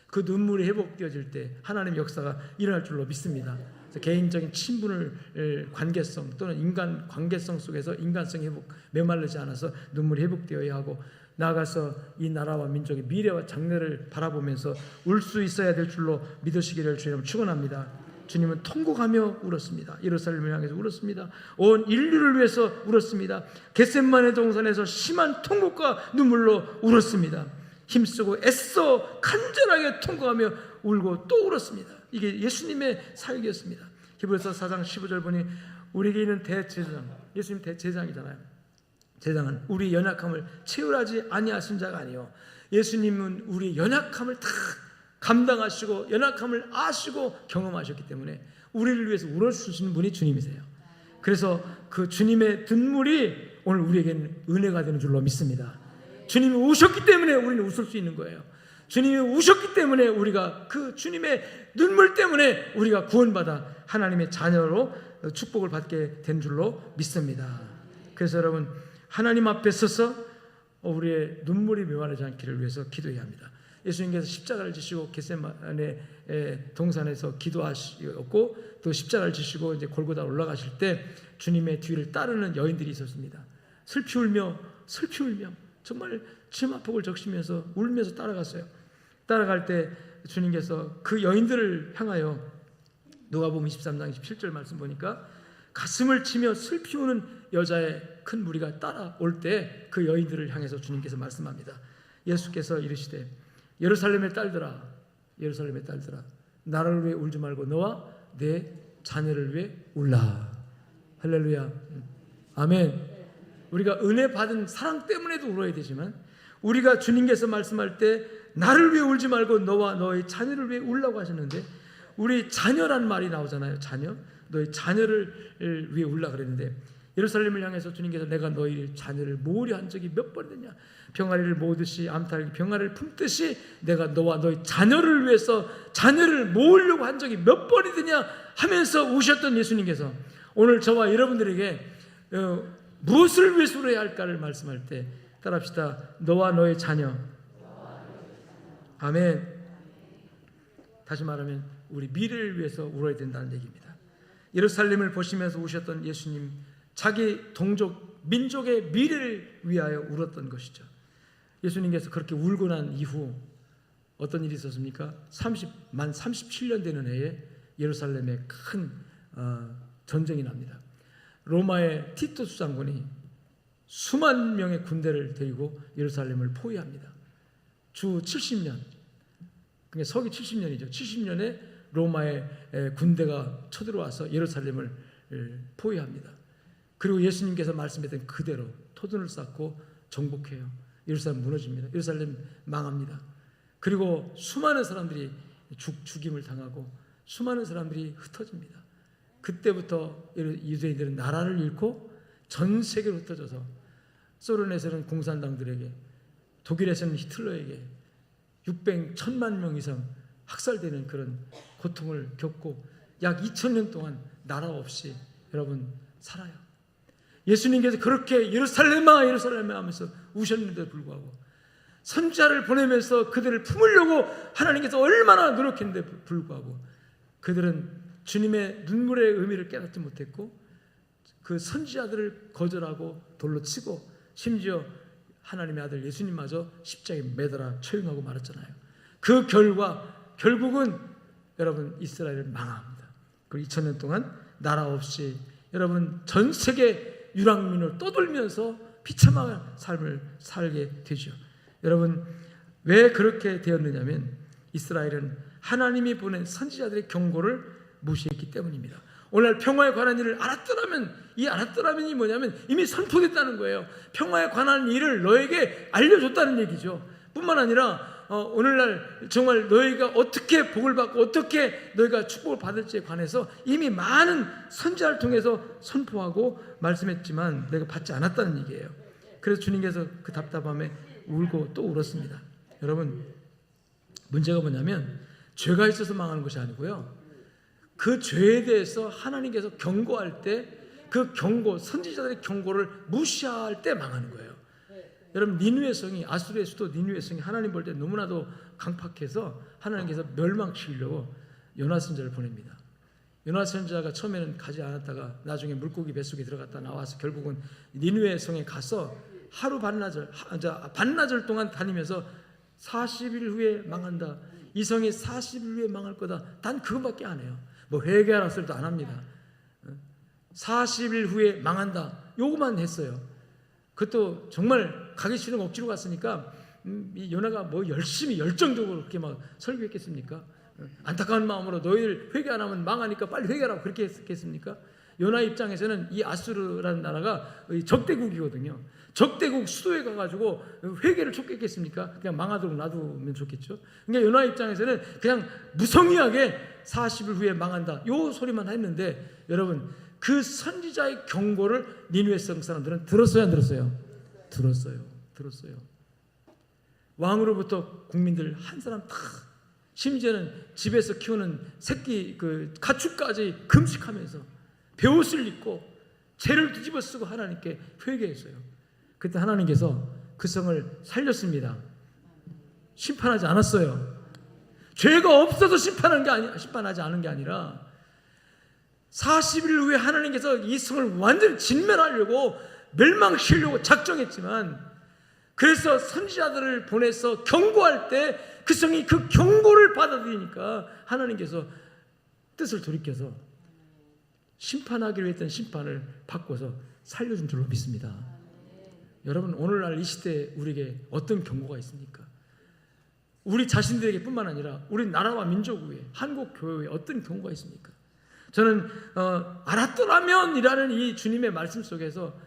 S1: 그 눈물이 회복되어질 때 하나님의 역사가 일어날 줄로 믿습니다. 개인적인 친분을, 관계성 또는 인간 관계성 속에서 인간성이 메말르지 않아서 눈물이 회복되어야 하고, 나아가서 이 나라와 민족의 미래와 장래를 바라보면서 울 수 있어야 될 줄로 믿으시기를 주님 축원합니다. 주님은 통곡하며 울었습니다. 예루살렘을 향해서 울었습니다. 온 인류를 위해서 울었습니다. 겟세마네 동산에서 심한 통곡과 눈물로 울었습니다. 힘쓰고 애써 간절하게 통곡하며 울고 또 울었습니다. 이게 예수님의 사역이었습니다. 히브리서 4장 15절 보니, 우리에게 있는 대제사장, 예수님 대제사장이잖아요. 제사장은 우리 연약함을 채울하지 아니하신 자가 아니요, 예수님은 우리 연약함을 다 감당하시고 연약함을 아시고 경험하셨기 때문에 우리를 위해서 울어주시는 분이 주님이세요. 그래서 그 주님의 눈물이 오늘 우리에게는 은혜가 되는 줄로 믿습니다. 주님이 우셨기 때문에 우리는 웃을 수 있는 거예요. 주님이 우셨기 때문에 우리가, 그 주님의 눈물 때문에 우리가 구원받아 하나님의 자녀로 축복을 받게 된 줄로 믿습니다. 그래서 여러분, 하나님 앞에 서서 우리의 눈물이 메마르지 않기를 위해서 기도해야 합니다. 예수님께서 십자가를 지시고 겟세마네 동산에서 기도하셨고 또 십자가를 지시고 이제 골고다 올라가실 때 주님의 뒤를 따르는 여인들이 있었습니다. 슬피 울며 정말 치마폭을 적시면서 울면서 따라갔어요. 따라갈 때 주님께서 그 여인들을 향하여 누가복음 23장 27절 말씀 보니까 가슴을 치며 슬피 우는 여자의 큰 무리가 따라올 때 그 여인들을 향해서 주님께서 말씀합니다. 예수께서 이르시되 예루살렘의 딸들아 나를 위해 울지 말고 너와 내 자녀를 위해 울라. 할렐루야. 아멘. 우리가 은혜 받은 사랑 때문에도 울어야 되지만 우리가 주님께서 말씀할 때 나를 위해 울지 말고 너와 너의 자녀를 위해 울라고 하셨는데 우리 자녀란 말이 나오잖아요. 자녀. 너의 자녀를 위해 울라 그랬는데 예루살렘을 향해서 주님께서 내가 너희 자녀를 모으려 한 적이 몇 번이냐. 병아리를 모으듯이 암탉이 병아리를 품듯이 내가 너와 너희 자녀를 위해서 자녀를 모으려고 한 적이 몇 번이더냐 하면서 우셨던 예수님께서 오늘 저와 여러분들에게 무엇을 위해서 울어야 할까를 말씀할 때 따라합시다. 너와 너의 자녀. 아멘. 다시 말하면 우리 미래를 위해서 울어야 된다는 얘기입니다. 예루살렘을 보시면서 우셨던 예수님, 자기 동족, 민족의 미래를 위하여 울었던 것이죠. 예수님께서 그렇게 울고 난 이후 어떤 일이 있었습니까? 만 37년 되는 해에 예루살렘에 큰 전쟁이 납니다. 로마의 티투스 장군이 수만 명의 군대를 데리고 예루살렘을 포위합니다. 주 70년, 그러니까 서기 70년이죠. 70년에 로마의 군대가 쳐들어와서 예루살렘을 포위합니다. 그리고 예수님께서 말씀했던 그대로 토둔을 쌓고 정복해요. 예루살렘 무너집니다. 예루살렘 망합니다. 그리고 수많은 사람들이 죽임을 당하고 수많은 사람들이 흩어집니다. 그때부터 유대인들은 나라를 잃고 전 세계로 흩어져서 소련에서는 공산당들에게, 독일에서는 히틀러에게 1000만 명 이상 학살되는 그런 고통을 겪고 약 2000년 동안 나라 없이 여러분 살아요. 예수님께서 그렇게 예루살렘아 하면서 우셨는데도 불구하고 선지자를 보내면서 그들을 품으려고 하나님께서 얼마나 노력했는데 불구하고 그들은 주님의 눈물의 의미를 깨닫지 못했고 그 선지자들을 거절하고 돌로 치고 심지어 하나님의 아들 예수님마저 십자가에 매달아 처형하고 말았잖아요. 그 결국은 여러분 이스라엘을 망합니다. 그리고 2000년 동안 나라 없이 여러분 전 세계 유랑민을 떠돌면서 비참한 삶을 살게 되죠. 여러분 왜 그렇게 되었느냐면 이스라엘은 하나님이 보낸 선지자들의 경고를 무시했기 때문입니다. 오늘 평화에 관한 일을 알았더라면 이 알았더라면이 뭐냐면 이미 선포됐다는 거예요. 평화에 관한 일을 너에게 알려줬다는 얘기죠. 뿐만 아니라 오늘날 정말 너희가 어떻게 복을 받고 어떻게 너희가 축복을 받을지에 관해서 이미 많은 선지자를 통해서 선포하고 말씀했지만 내가 받지 않았다는 얘기예요. 그래서 주님께서 그 답답함에 울고 또 울었습니다. 여러분 문제가 뭐냐면 죄가 있어서 망하는 것이 아니고요. 그 죄에 대해서 하나님께서 경고할 때 그 경고, 선지자들의 경고를 무시할 때 망하는 거예요. 여러분 니느웨 성이, 아수르의 수도 니느웨 성이 하나님 볼 때 너무나도 강팍해서 하나님께서 멸망시키려고 요나 선지자를 보냅니다. 요나 선지자가 처음에는 가지 않았다가 나중에 물고기 뱃속에 들어갔다 나와서 결국은 니느웨 성에 가서 하루 반나절 동안 다니면서 40일 후에 망한다. 이 성이 40일 후에 망할 거다. 단 그것밖에 안 해요. 뭐 회개하라 소리도 안 합니다. 40일 후에 망한다. 요거만 했어요. 그것도 정말 가기 싫은 억지로 갔으니까 이 요나가 뭐 열심히 열정적으로 그렇게 막 설교했겠습니까? 안타까운 마음으로 너희들 회개 안 하면 망하니까 빨리 회개하라고 그렇게 했겠습니까? 요나 입장에서는 이 아수르라는 나라가 적대국이거든요. 적대국 수도에 가가지고 회개를 촉구했겠습니까? 그냥 망하도록 놔두면 좋겠죠. 그러니까 요나 입장에서는 그냥 무성의하게 40일 후에 망한다 요 소리만 했는데 여러분 그 선지자의 경고를 니느웨 성 사람들은 들었어요, 안 들었어요? 들었어요. 왕으로부터 국민들 한 사람 다, 심지어는 집에서 키우는 새끼 그 가축까지 금식하면서 베옷을 입고 죄를 뒤집어 쓰고 하나님께 회개했어요. 그때 하나님께서 그 성을 살렸습니다. 심판하지 않았어요. 죄가 없어서 심판하지 않은 게 아니라 40일 후에 하나님께서 이 성을 완전히 진멸하려고 멸망시키려고 작정했지만, 그래서 선지자들을 보내서 경고할 때 그 성이 그 경고를 받아들이니까 하나님께서 뜻을 돌이켜서 심판하기로 했던 심판을 바꿔서 살려준 줄로 믿습니다. 여러분, 오늘날 이 시대에 우리에게 어떤 경고가 있습니까? 우리 자신들에게 뿐만 아니라 우리 나라와 민족 위에, 한국 교회에 어떤 경고가 있습니까? 저는 알았더라면이라는 이 주님의 말씀 속에서,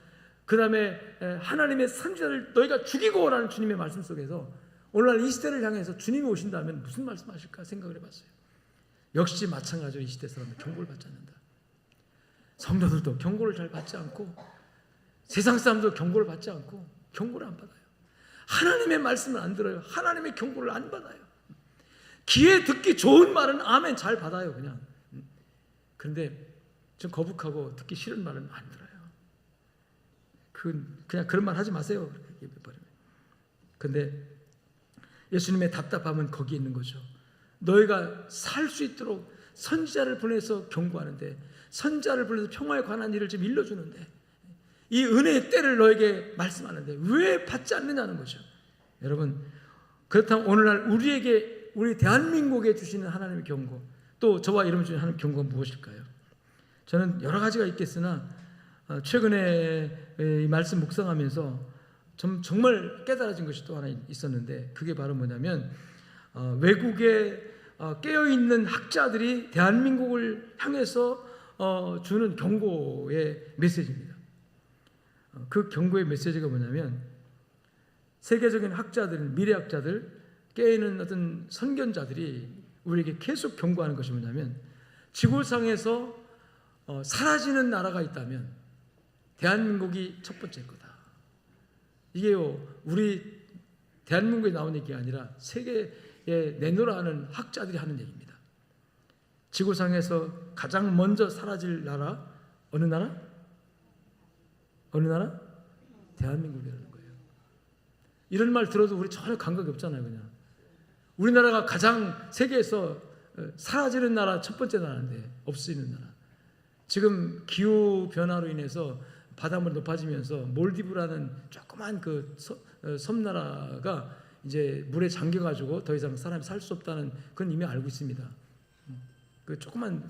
S1: 그 다음에 하나님의 선지자를 너희가 죽이고 라는 주님의 말씀 속에서 오늘날 이 시대를 향해서 주님이 오신다면 무슨 말씀하실까 생각을 해봤어요. 역시 마찬가지로 이 시대 사람들 경고를 받지 않는다. 성도들도 경고를 잘 받지 않고, 세상 사람도 경고를 받지 않고 경고를 안 받아요. 하나님의 말씀을 안 들어요. 하나님의 경고를 안 받아요. 귀에 듣기 좋은 말은 아멘 잘 받아요 그냥. 그런데 좀 거북하고 듣기 싫은 말은 안 들어요. 그냥 그런 말 하지 마세요. 그런데 예수님의 답답함은 거기에 있는 거죠. 너희가 살 수 있도록 선지자를 보내서 경고하는데, 선지자를 보내서 평화에 관한 일을 좀 일러주는데, 이 은혜의 때를 너에게 말씀하는데 왜 받지 않느냐는 거죠. 여러분, 그렇다면 오늘날 우리에게, 우리 대한민국에 주시는 하나님의 경고, 또 저와 여러분 주시는 하나님의 경고는 무엇일까요? 저는 여러 가지가 있겠으나 최근에 이 말씀 묵상하면서 정말 깨달아진 것이 또 하나 있었는데, 그게 바로 뭐냐면 외국에 깨어있는 학자들이 대한민국을 향해서 주는 경고의 메시지입니다. 그 경고의 메시지가 뭐냐면, 세계적인 학자들, 미래학자들, 깨어있는 어떤 선견자들이 우리에게 계속 경고하는 것이 뭐냐면, 지구상에서 사라지는 나라가 있다면 대한민국이 첫 번째일 거다. 이게요, 우리 대한민국에 나온 얘기가 아니라 세계에 내놓으라는 학자들이 하는 얘기입니다. 지구상에서 가장 먼저 사라질 나라, 어느 나라? 어느 나라? 대한민국이라는 거예요. 이런 말 들어도 우리 전혀 감각이 없잖아요. 그냥 우리나라가 가장 세계에서 사라지는 나라 첫 번째 나라인데, 없어지는 나라. 지금 기후 변화로 인해서 바닷물이 높아지면서 몰디브라는 조그만 그 섬나라가 이제 물에 잠겨가지고 더 이상 사람이 살 수 없다는 그건 이미 알고 있습니다. 그 조그만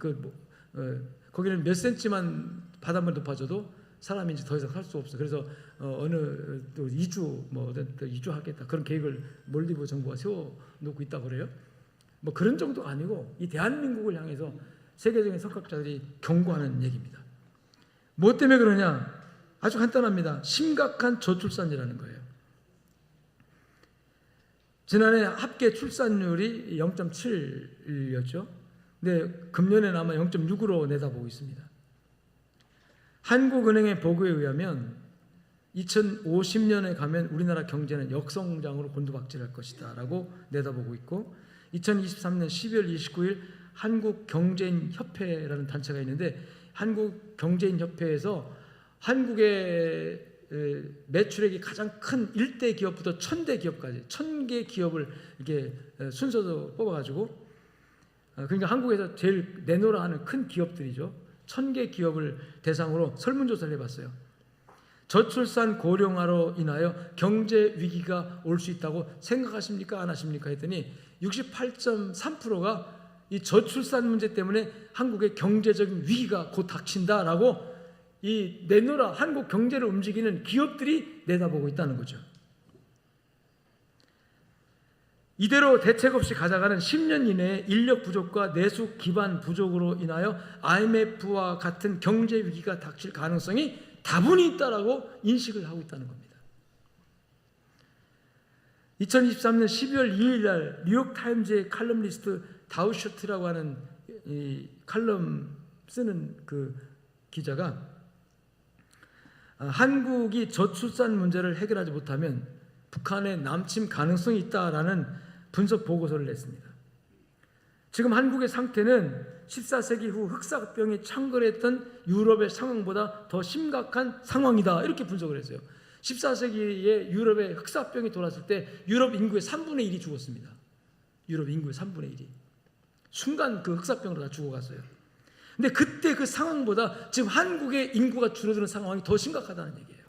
S1: 거기는 몇 센치만 바닷물이 높아져도 사람이 이제 더 이상 살 수 없어. 그래서 어느 또 이주 이주하겠다 그런 계획을 몰디브 정부가 세워놓고 있다고 그래요. 뭐 그런 정도가 아니고 이 대한민국을 향해서 세계적인 석학자들이 경고하는 얘기입니다. 뭐 때문에 그러냐? 아주 간단합니다. 심각한 저출산이라는 거예요. 지난해 합계 출산율이 0.7였죠. 근데 금년에는 아마 0.6으로 내다보고 있습니다. 한국은행의 보고에 의하면 2050년에 가면 우리나라 경제는 역성장으로 곤두박질할 것이다 라고 내다보고 있고, 2023년 12월 29일 한국경제인협회라는 단체가 있는데, 한국경제인협회에서 한국의 매출액이 가장 큰 1대 기업부터 1000대 기업까지 1000개 기업을 이렇게 순서도 뽑아가지고, 그러니까 한국에서 제일 내놓으라 하는 큰 기업들이죠. 1000개 기업을 대상으로 설문조사를 해봤어요. 저출산 고령화로 인하여 경제 위기가 올 수 있다고 생각하십니까? 안 하십니까? 했더니 68.3%가 이 저출산 문제 때문에 한국의 경제적인 위기가 곧 닥친다라고 이 내놓으라, 한국 경제를 움직이는 기업들이 내다보고 있다는 거죠. 이대로 대책 없이 가져가는 10년 이내에 인력 부족과 내수 기반 부족으로 인하여 IMF와 같은 경제 위기가 닥칠 가능성이 다분히 있다라고 인식을 하고 있다는 겁니다. 2023년 12월 2일 날 뉴욕타임즈의 칼럼니스트 다우셔트라고 하는 이 칼럼 쓰는 그 기자가 한국이 저출산 문제를 해결하지 못하면 북한의 남침 가능성이 있다라는 분석 보고서를 냈습니다. 지금 한국의 상태는 14세기 후 흑사병이 창궐했던 유럽의 상황보다 더 심각한 상황이다, 이렇게 분석을 했어요. 14세기에 유럽에 흑사병이 돌았을 때 유럽 인구의 3분의 1이 죽었습니다. 유럽 인구의 3분의 1이 순간 그 흑사병으로 다 죽어갔어요. 근데 그때 그 상황보다 지금 한국의 인구가 줄어드는 상황이 더 심각하다는 얘기예요.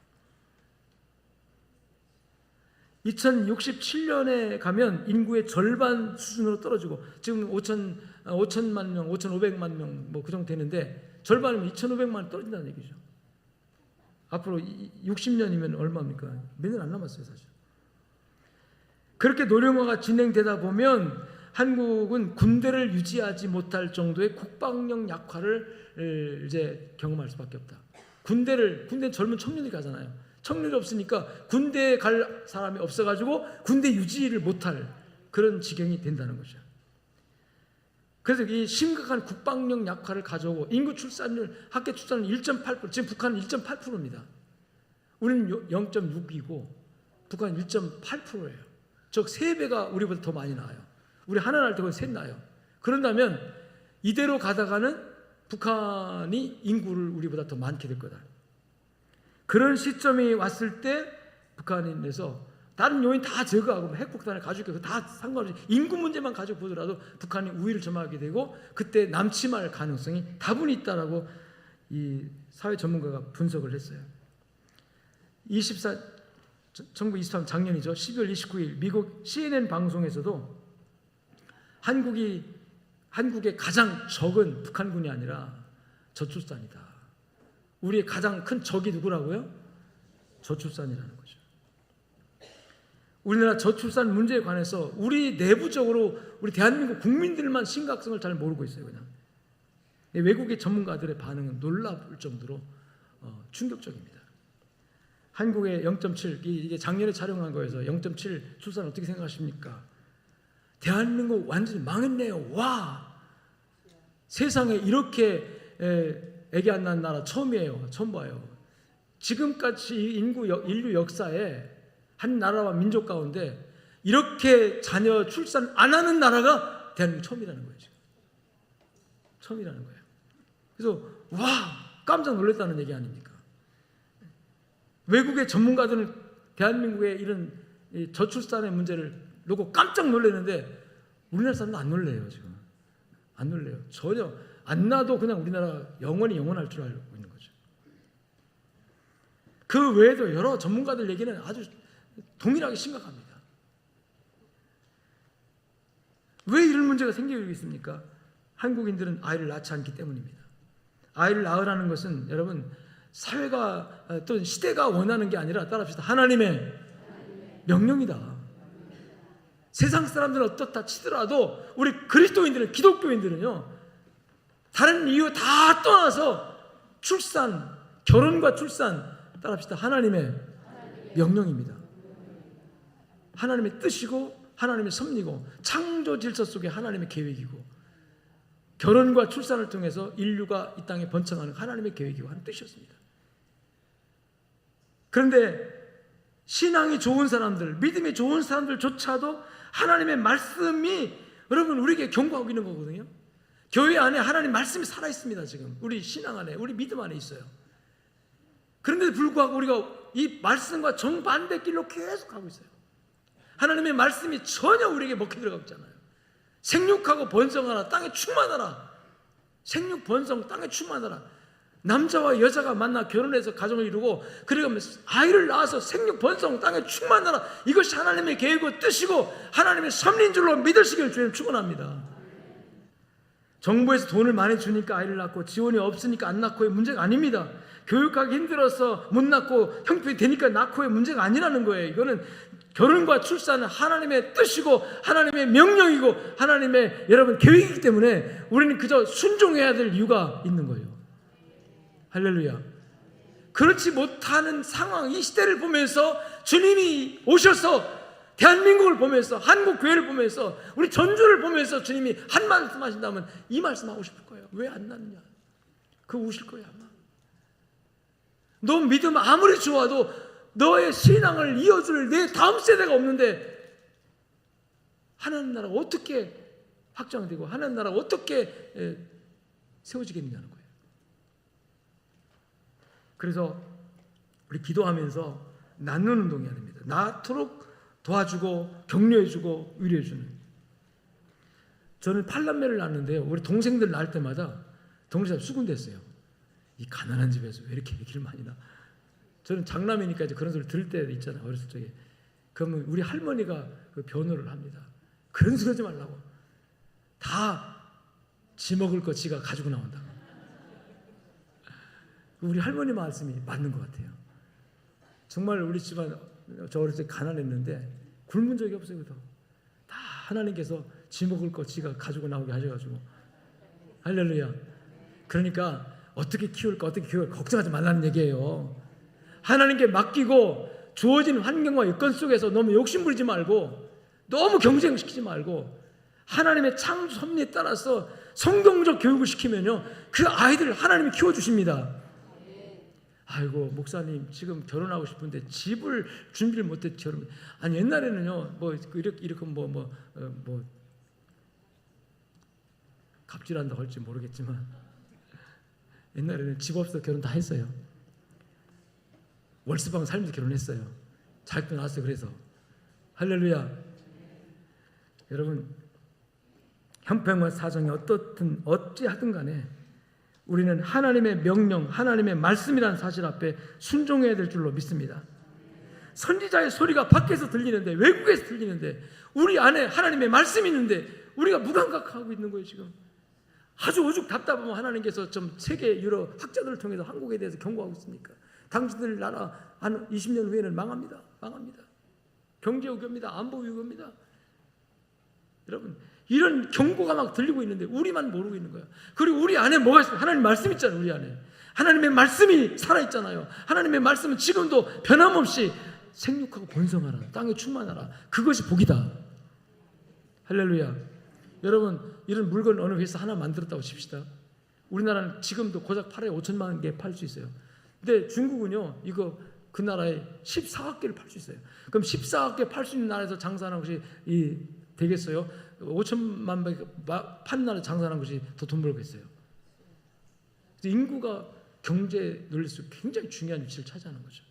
S1: 2067년에 가면 인구의 절반 수준으로 떨어지고 지금 5천만 명, 5,500만 명 뭐 그 정도 되는데 절반이면 2,500만 떨어진다는 얘기죠. 앞으로 60년이면 얼마입니까? 몇 년 안 남았어요, 사실. 그렇게 노령화가 진행되다 보면 한국은 군대를 유지하지 못할 정도의 국방력 약화를 이제 경험할 수밖에 없다. 군대는 젊은 청년이 가잖아요. 청년이 없으니까 군대에 갈 사람이 없어가지고 군대 유지를 못할 그런 지경이 된다는 거죠. 그래서 이 심각한 국방력 약화를 가져오고 인구 출산율, 학계 출산율 1.8%, 지금 북한은 1.8%입니다. 우리는 0.6이고 북한은 1.8%예요. 즉 3배가 우리보다 더 많이 나와요. 우리 하나 날 때 거의 셋 나요. 그런다면 이대로 가다가는 북한이 인구를 우리보다 더 많게 될 거다. 그런 시점이 왔을 때 북한에서 다른 요인 다 제거하고 핵폭탄을 가지고 다 상관없이 인구 문제만 가지고 보더라도 북한이 우위를 점하게 되고 그때 남침할 가능성이 다분히 있다라고 이 사회 전문가가 분석을 했어요. 1923 작년이죠. 12월 29일 미국 CNN 방송에서도 한국의 가장 적은 북한군이 아니라 저출산이다. 우리의 가장 큰 적이 누구라고요? 저출산이라는 거죠. 우리나라 저출산 문제에 관해서 우리 내부적으로 우리 대한민국 국민들만 심각성을 잘 모르고 있어요. 그냥 외국의 전문가들의 반응은 놀라울 정도로 충격적입니다. 한국의 0.7 이게 작년에 촬영한 거에서 0.7 출산 어떻게 생각하십니까? 대한민국 완전히 망했네요. 와, 세상에 이렇게 애기 안 낳은 나라 처음이에요. 처음 봐요. 지금까지 인류 역사에 한 나라와 민족 가운데 이렇게 자녀 출산 안 하는 나라가 대한민국 처음이라는 거예요. 지금. 처음이라는 거예요. 그래서 와, 깜짝 놀랐다는 얘기 아닙니까? 외국의 전문가들은 대한민국의 이런 저출산의 문제를 놓고 깜짝 놀랐는데 우리나라 사람도 안 놀래요. 지금 안 놀래요. 전혀 안 나도 그냥 우리나라 영원히 영원할 줄 알고 있는 거죠. 그 외에도 여러 전문가들 얘기는 아주 동일하게 심각합니다. 왜 이런 문제가 생기고 있습니까? 한국인들은 아이를 낳지 않기 때문입니다. 아이를 낳으라는 것은 여러분 사회가 또 시대가 원하는 게 아니라 따라합시다. 하나님의 명령이다. 세상 사람들은 어떻다 치더라도 우리 그리스도인들은 기독교인들은요 다른 이유 다 떠나서 출산, 결혼과 출산 따라합시다. 하나님의 명령입니다. 하나님의 뜻이고 하나님의 섭리고 창조 질서 속에 하나님의 계획이고 결혼과 출산을 통해서 인류가 이 땅에 번창하는 하나님의 계획이고 하는 뜻이었습니다. 그런데 신앙이 좋은 사람들, 믿음이 좋은 사람들조차도 하나님의 말씀이 여러분 우리에게 경고하고 있는 거거든요. 교회 안에 하나님 말씀이 살아있습니다. 지금 우리 신앙 안에, 우리 믿음 안에 있어요. 그런데도 불구하고 우리가 이 말씀과 정반대 길로 계속 가고 있어요. 하나님의 말씀이 전혀 우리에게 먹혀 들어가고 있잖아요. 생육하고 번성하라, 땅에 충만하라. 생육 번성, 땅에 충만하라. 남자와 여자가 만나 결혼해서 가정을 이루고 그리고 아이를 낳아서 생육 번성, 땅에 충만하라. 이것이 하나님의 계획이고 뜻이고 하나님의 섭리인 줄로 믿으시길 주님 축원합니다. 정부에서 돈을 많이 주니까 아이를 낳고 지원이 없으니까 안 낳고의 문제가 아닙니다. 교육하기 힘들어서 못 낳고 형편이 되니까 낳고의 문제가 아니라는 거예요. 이거는 결혼과 출산은 하나님의 뜻이고 하나님의 명령이고 하나님의 여러분 계획이기 때문에 우리는 그저 순종해야 될 이유가 있는 거예요. 할렐루야. 그렇지 못하는 상황, 이 시대를 보면서 주님이 오셔서 대한민국을 보면서 한국 교회를 보면서 우리 전주를 보면서 주님이 한 말씀 하신다면 이 말씀 하고 싶을 거예요. 왜 안 낳느냐? 그거 우실 거예요 아마. 너 믿음 아무리 좋아도 너의 신앙을 이어줄 내 다음 세대가 없는데 하나님 나라가 어떻게 확장되고 하나님 나라가 어떻게 세워지겠느냐는 거예요. 그래서 우리 기도하면서 낳는 운동해야 됩니다. 낳도록 도와주고 격려해주고 위로해주는. 저는 8남매를 낳았는데요, 우리 동생들 낳을 때마다 동생이 수군댔어요. 이 가난한 집에서 왜 이렇게 얘기를 많이 나. 저는 장남이니까 이제 그런 소리 들을 때 있잖아요, 어렸을 적에. 그러면 우리 할머니가 그 변호를 합니다. 그런 소리 하지 말라고. 다 지 먹을 거 지가 가지고 나온다. 우리 할머니 말씀이 맞는 것 같아요. 정말 우리 집안, 저 어렸을 때 가난했는데 굶은 적이 없어요. 다 하나님께서 지 먹을 거 지가 가지고 나오게 하셔가지고. 할렐루야. 그러니까 어떻게 키울까, 어떻게 키울까 걱정하지 말라는 얘기예요. 하나님께 맡기고 주어진 환경과 여건 속에서 너무 욕심부리지 말고, 너무 경쟁시키지 말고, 하나님의 창조 섭리에 따라서 성경적 교육을 시키면요, 그 아이들을 하나님이 키워주십니다. 아이고 목사님 지금 결혼하고 싶은데 집을 준비를 못했죠. 아니 옛날에는요, 뭐 이렇게 뭐 갑질한다고 할지 모르겠지만 옛날에는 집 없어 결혼 다 했어요. 월수방 살면서 결혼했어요. 자격도 나왔어요. 그래서 할렐루야. 여러분, 형편과 사정이 어떻든 어찌하든 간에 우리는 하나님의 명령, 하나님의 말씀이라는 사실 앞에 순종해야 될 줄로 믿습니다. 선지자의 소리가 밖에서 들리는데, 외국에서 들리는데, 우리 안에 하나님의 말씀이 있는데 우리가 무감각하고 있는 거예요. 지금 아주 오죽 답답하면 하나님께서 좀 세계 유럽 학자들을 통해서 한국에 대해서 경고하고 있습니까? 당신들 나라 한 20년 후에는 망합니다. 망합니다. 경제 위기입니다. 안보 위기입니다. 여러분, 이런 경고가 막 들리고 있는데 우리만 모르고 있는 거예요. 그리고 우리 안에 뭐가 있어요? 하나님 말씀 있잖아요. 우리 안에 하나님의 말씀이 살아있잖아요. 하나님의 말씀은 지금도 변함없이 생육하고 번성하라, 땅에 충만하라. 그것이 복이다. 할렐루야. 여러분, 이런 물건 어느 회사 하나 만들었다고 칩시다. 우리나라는 지금도 고작 8에 5천만 개 팔 수 있어요. 근데 중국은요, 이거 그 나라에 14억 개를 팔 수 있어요. 그럼 14억 개 팔 수 있는 나라에서 장사하는 것이 되겠어요? 5천만 개 파는 나라에 장사하는 것이 더 돈 벌겠어요? 인구가 경제 논리 속 굉장히 중요한 위치를 차지하는 거죠.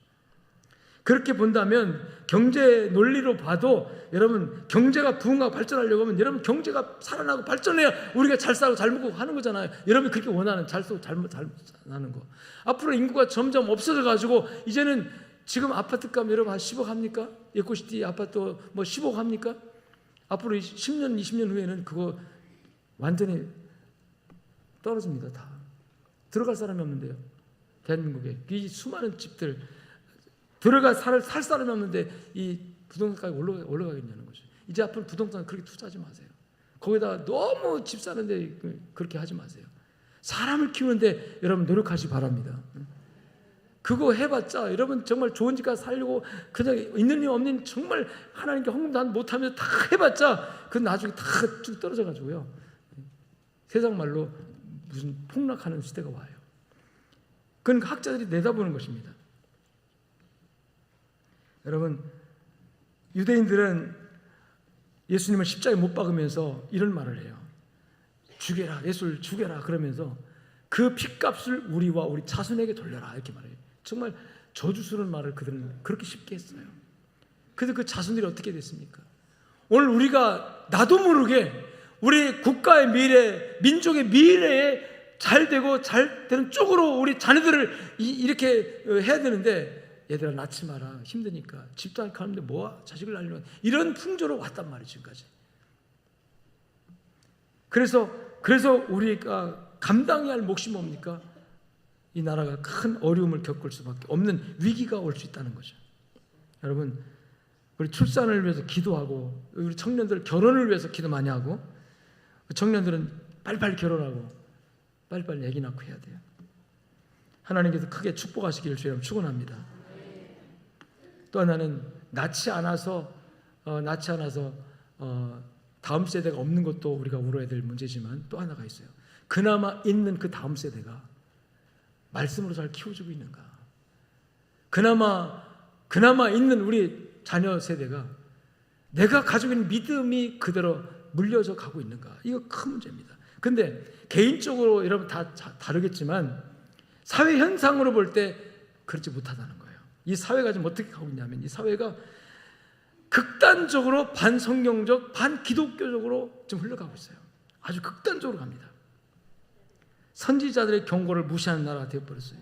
S1: 그렇게 본다면 경제 논리로 봐도 여러분, 경제가 부흥하고 발전하려고 하면 여러분 경제가 살아나고 발전해야 우리가 잘 살고 잘 먹고 하는 거잖아요. 여러분이 그렇게 원하는, 잘 살고 잘 사는 거. 앞으로 인구가 점점 없어져 가지고 이제는 지금 아파트값 여러분 한 10억 합니까? 예코시티 아파트 뭐 10억 합니까? 앞으로 10년 20년 후에는 그거 완전히 떨어집니다. 다 들어갈 사람이 없는데요. 대한민국에 이 수많은 집들 들어가 살 사람이 없는데 이 부동산가격이 올라가겠냐는 거죠. 이제 앞으로 부동산 그렇게 투자하지 마세요. 거기다가 너무 집 사는데 그렇게 하지 마세요. 사람을 키우는데 여러분 노력하시기 바랍니다. 그거 해봤자 여러분 정말 좋은 집 가서 살려고 그냥 있는 일 없는 일 정말 하나님께 헌금도 못하면서 다 해봤자 그 나중에 다 쭉 떨어져 가지고요. 세상 말로 무슨 폭락하는 시대가 와요. 그건 학자들이 내다보는 것입니다. 여러분, 유대인들은 예수님을 십자가에 못 박으면서 이런 말을 해요. 죽여라, 예수를 죽여라 그러면서 그 핏값을 우리와 우리 자손에게 돌려라 이렇게 말해요. 정말 저주스러운 말을 그들은 그렇게 쉽게 했어요. 그래서 그 자손들이 어떻게 됐습니까? 오늘 우리가 나도 모르게 우리 국가의 미래, 민족의 미래에 잘 되고 잘 되는 쪽으로 우리 자녀들을 이렇게 해야 되는데, 얘들아 낳지 마라, 힘드니까 집도 안 가는데 뭐야 자식을 낳으려면, 이런 풍조로 왔단 말이에요 지금까지. 그래서 우리가 감당해야 할 몫이 뭡니까? 이 나라가 큰 어려움을 겪을 수밖에 없는 위기가 올 수 있다는 거죠. 여러분, 우리 출산을 위해서 기도하고, 우리 청년들 결혼을 위해서 기도 많이 하고, 청년들은 빨리빨리 결혼하고 빨리빨리 아기 낳고 해야 돼요. 하나님께서 크게 축복하시기를 주여 축원합니다. 또 하나는 낳지 않아서 다음 세대가 없는 것도 우리가 울어야 될 문제지만, 또 하나가 있어요. 그나마 있는 그 다음 세대가 말씀으로 잘 키워주고 있는가? 그나마 있는 우리 자녀 세대가 내가 가지고 있는 믿음이 그대로 물려져 가고 있는가? 이거 큰 문제입니다. 근데 개인적으로 여러분 다 다르겠지만 사회 현상으로 볼 때 그렇지 못하다는 거예요. 이 사회가 지금 어떻게 가고 있냐면 이 사회가 극단적으로 반성경적, 반기독교적으로 좀 흘러가고 있어요. 아주 극단적으로 갑니다. 선지자들의 경고를 무시하는 나라가 되어버렸어요.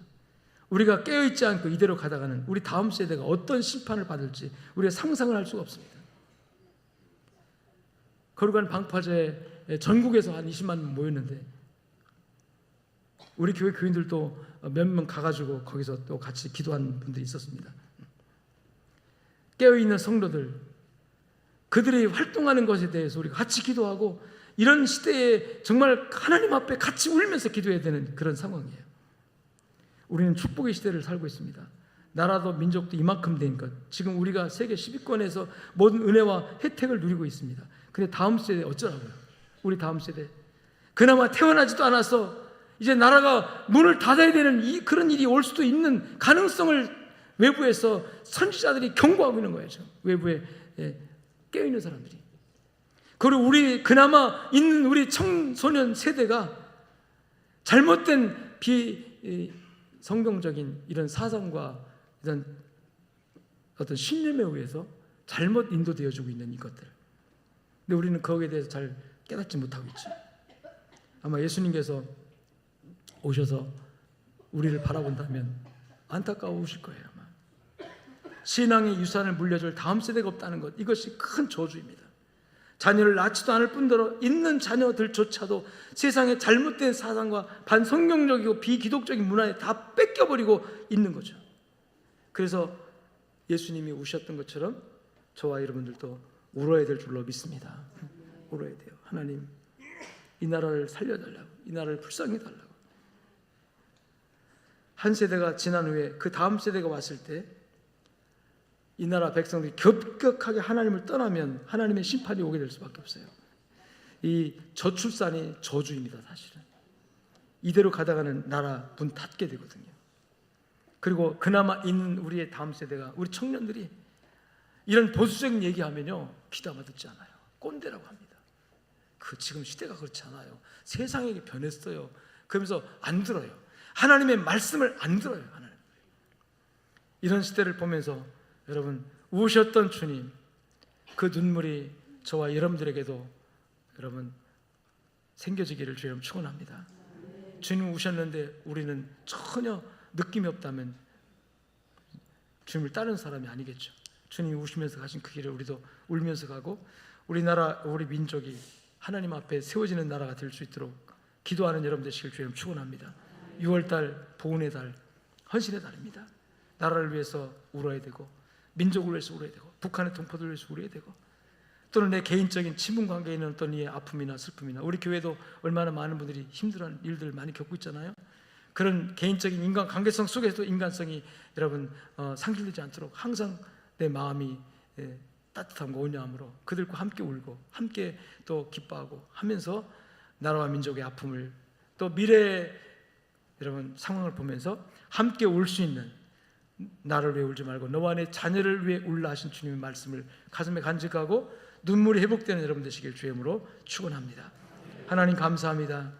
S1: 우리가 깨어있지 않고 이대로 가다가는 우리 다음 세대가 어떤 심판을 받을지 우리가 상상을 할 수가 없습니다. 거룩한 방파제에 전국에서 한 20만 명 모였는데 우리 교회 교인들도 몇 명 가가지고 거기서 또 같이 기도한 분들이 있었습니다. 깨어있는 성도들, 그들이 활동하는 것에 대해서 우리가 같이 기도하고 이런 시대에 정말 하나님 앞에 같이 울면서 기도해야 되는 그런 상황이에요. 우리는 축복의 시대를 살고 있습니다. 나라도 민족도 이만큼 된 것, 지금 우리가 세계 10위권에서 모든 은혜와 혜택을 누리고 있습니다. 근데 다음 세대 어쩌라고요? 우리 다음 세대 그나마 태어나지도 않아서 이제 나라가 문을 닫아야 되는 그런 일이 올 수도 있는 가능성을 외부에서 선지자들이 경고하고 있는 거예요. 지금 외부에 깨어있는 사람들이. 그리고 우리 그나마 있는 우리 청소년 세대가 잘못된 비성경적인 이런 사상과 이런 어떤 신념에 의해서 잘못 인도되어지고 있는 이것들. 근데 우리는 거기에 대해서 잘 깨닫지 못하고 있죠. 아마 예수님께서 오셔서 우리를 바라본다면 안타까우실 거예요. 아마. 신앙의 유산을 물려줄 다음 세대가 없다는 것, 이것이 큰 저주입니다. 자녀를 낳지도 않을 뿐더러 있는 자녀들조차도 세상의 잘못된 사상과 반성경적이고 비기독적인 문화에 다 뺏겨버리고 있는 거죠. 그래서 예수님이 우셨던 것처럼 저와 여러분들도 울어야 될 줄로 믿습니다. 울어야 돼요. 하나님, 이 나라를 살려달라고, 이 나라를 불쌍해달라고. 한 세대가 지난 후에 그 다음 세대가 왔을 때 이 나라 백성들이 급격하게 하나님을 떠나면 하나님의 심판이 오게 될 수밖에 없어요. 이 저출산이 저주입니다. 사실은 이대로 가다가는 나라 문 닫게 되거든요. 그리고 그나마 있는 우리의 다음 세대가, 우리 청년들이 이런 보수적인 얘기하면요 귀담아 듣지 않아요. 꼰대라고 합니다. 지금 시대가 그렇지 않아요. 세상이 변했어요. 그러면서 안 들어요. 하나님의 말씀을 안 들어요. 하나님. 이런 시대를 보면서 여러분, 우셨던 주님, 그 눈물이 저와 여러분들에게도 여러분 생겨지기를 주님 축원합니다. 주님 우셨는데 우리는 전혀 느낌이 없다면 주님을 따르는 사람이 아니겠죠. 주님이 우시면서 가신 그 길을 우리도 울면서 가고 우리나라, 우리 민족이 하나님 앞에 세워지는 나라가 될 수 있도록 기도하는 여러분 되시길 주님 축원합니다. 6월달 보훈의 달, 헌신의 달입니다. 나라를 위해서 울어야 되고 민족을 위해서 울어야 되고 북한의 동포들을 위해서 울어야 되고 또는 내 개인적인 친분 관계에 있는 어떤 이의 아픔이나 슬픔이나 우리 교회도 얼마나 많은 분들이 힘들어하는 일들을 많이 겪고 있잖아요. 그런 개인적인 인간 관계성 속에서도 인간성이 여러분 상실되지 않도록 항상 내 마음이 따뜻함과 온유함으로 그들과 함께 울고 함께 또 기뻐하고 하면서 나라와 민족의 아픔을 또 미래의 여러분 상황을 보면서 함께 울 수 있는, 나를 위해 울지 말고 너와 내 자녀를 위해 울라 하신 주님의 말씀을 가슴에 간직하고 눈물이 회복되는 여러분 되시길 주의 이름으로 축원합니다. 하나님 감사합니다.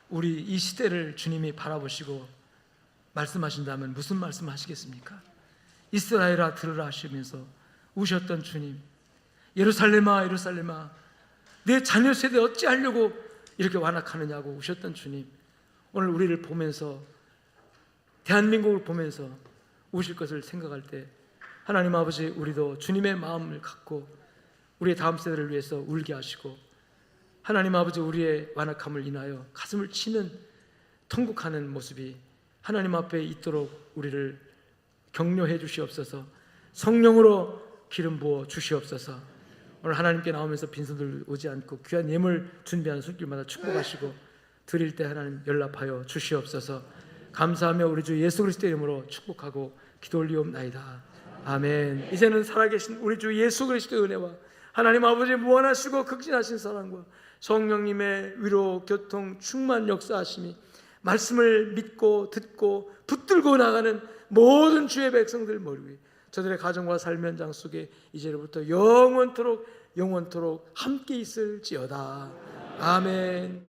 S1: 우리 이 시대를 주님이 바라보시고 말씀하신다면 무슨 말씀 하시겠습니까? 이스라엘아 들으라 하시면서 우셨던 주님, 예루살렘아 예루살렘아 내 자녀 세대 어찌하려고 이렇게 완악하느냐고 우셨던 주님, 오늘 우리를 보면서 대한민국을 보면서 우실 것을 생각할 때 하나님 아버지, 우리도 주님의 마음을 갖고 우리의 다음 세대를 위해서 울게 하시고 하나님 아버지, 우리의 완악함을 인하여 가슴을 치는 통곡하는 모습이 하나님 앞에 있도록 우리를 격려해 주시옵소서. 성령으로 기름 부어 주시옵소서. 오늘 하나님께 나오면서 빈손들 오지 않고 귀한 예물 준비하는 손길마다 축복하시고 드릴 때 하나님 연락하여 주시옵소서. 감사하며 우리 주 예수 그리스도의 이름으로 축복하고 기도 올리옵나이다. 아멘. 이제는 살아계신 우리 주 예수 그리스도의 은혜와 하나님 아버지의 무한하시고 극진하신 사랑과 성령님의 위로 교통 충만 역사하심이 말씀을 믿고 듣고 붙들고 나가는 모든 주의 백성들 머리 위에 저들의 가정과 삶 현장 속에 이제부터 영원토록 함께 있을지어다. 아멘.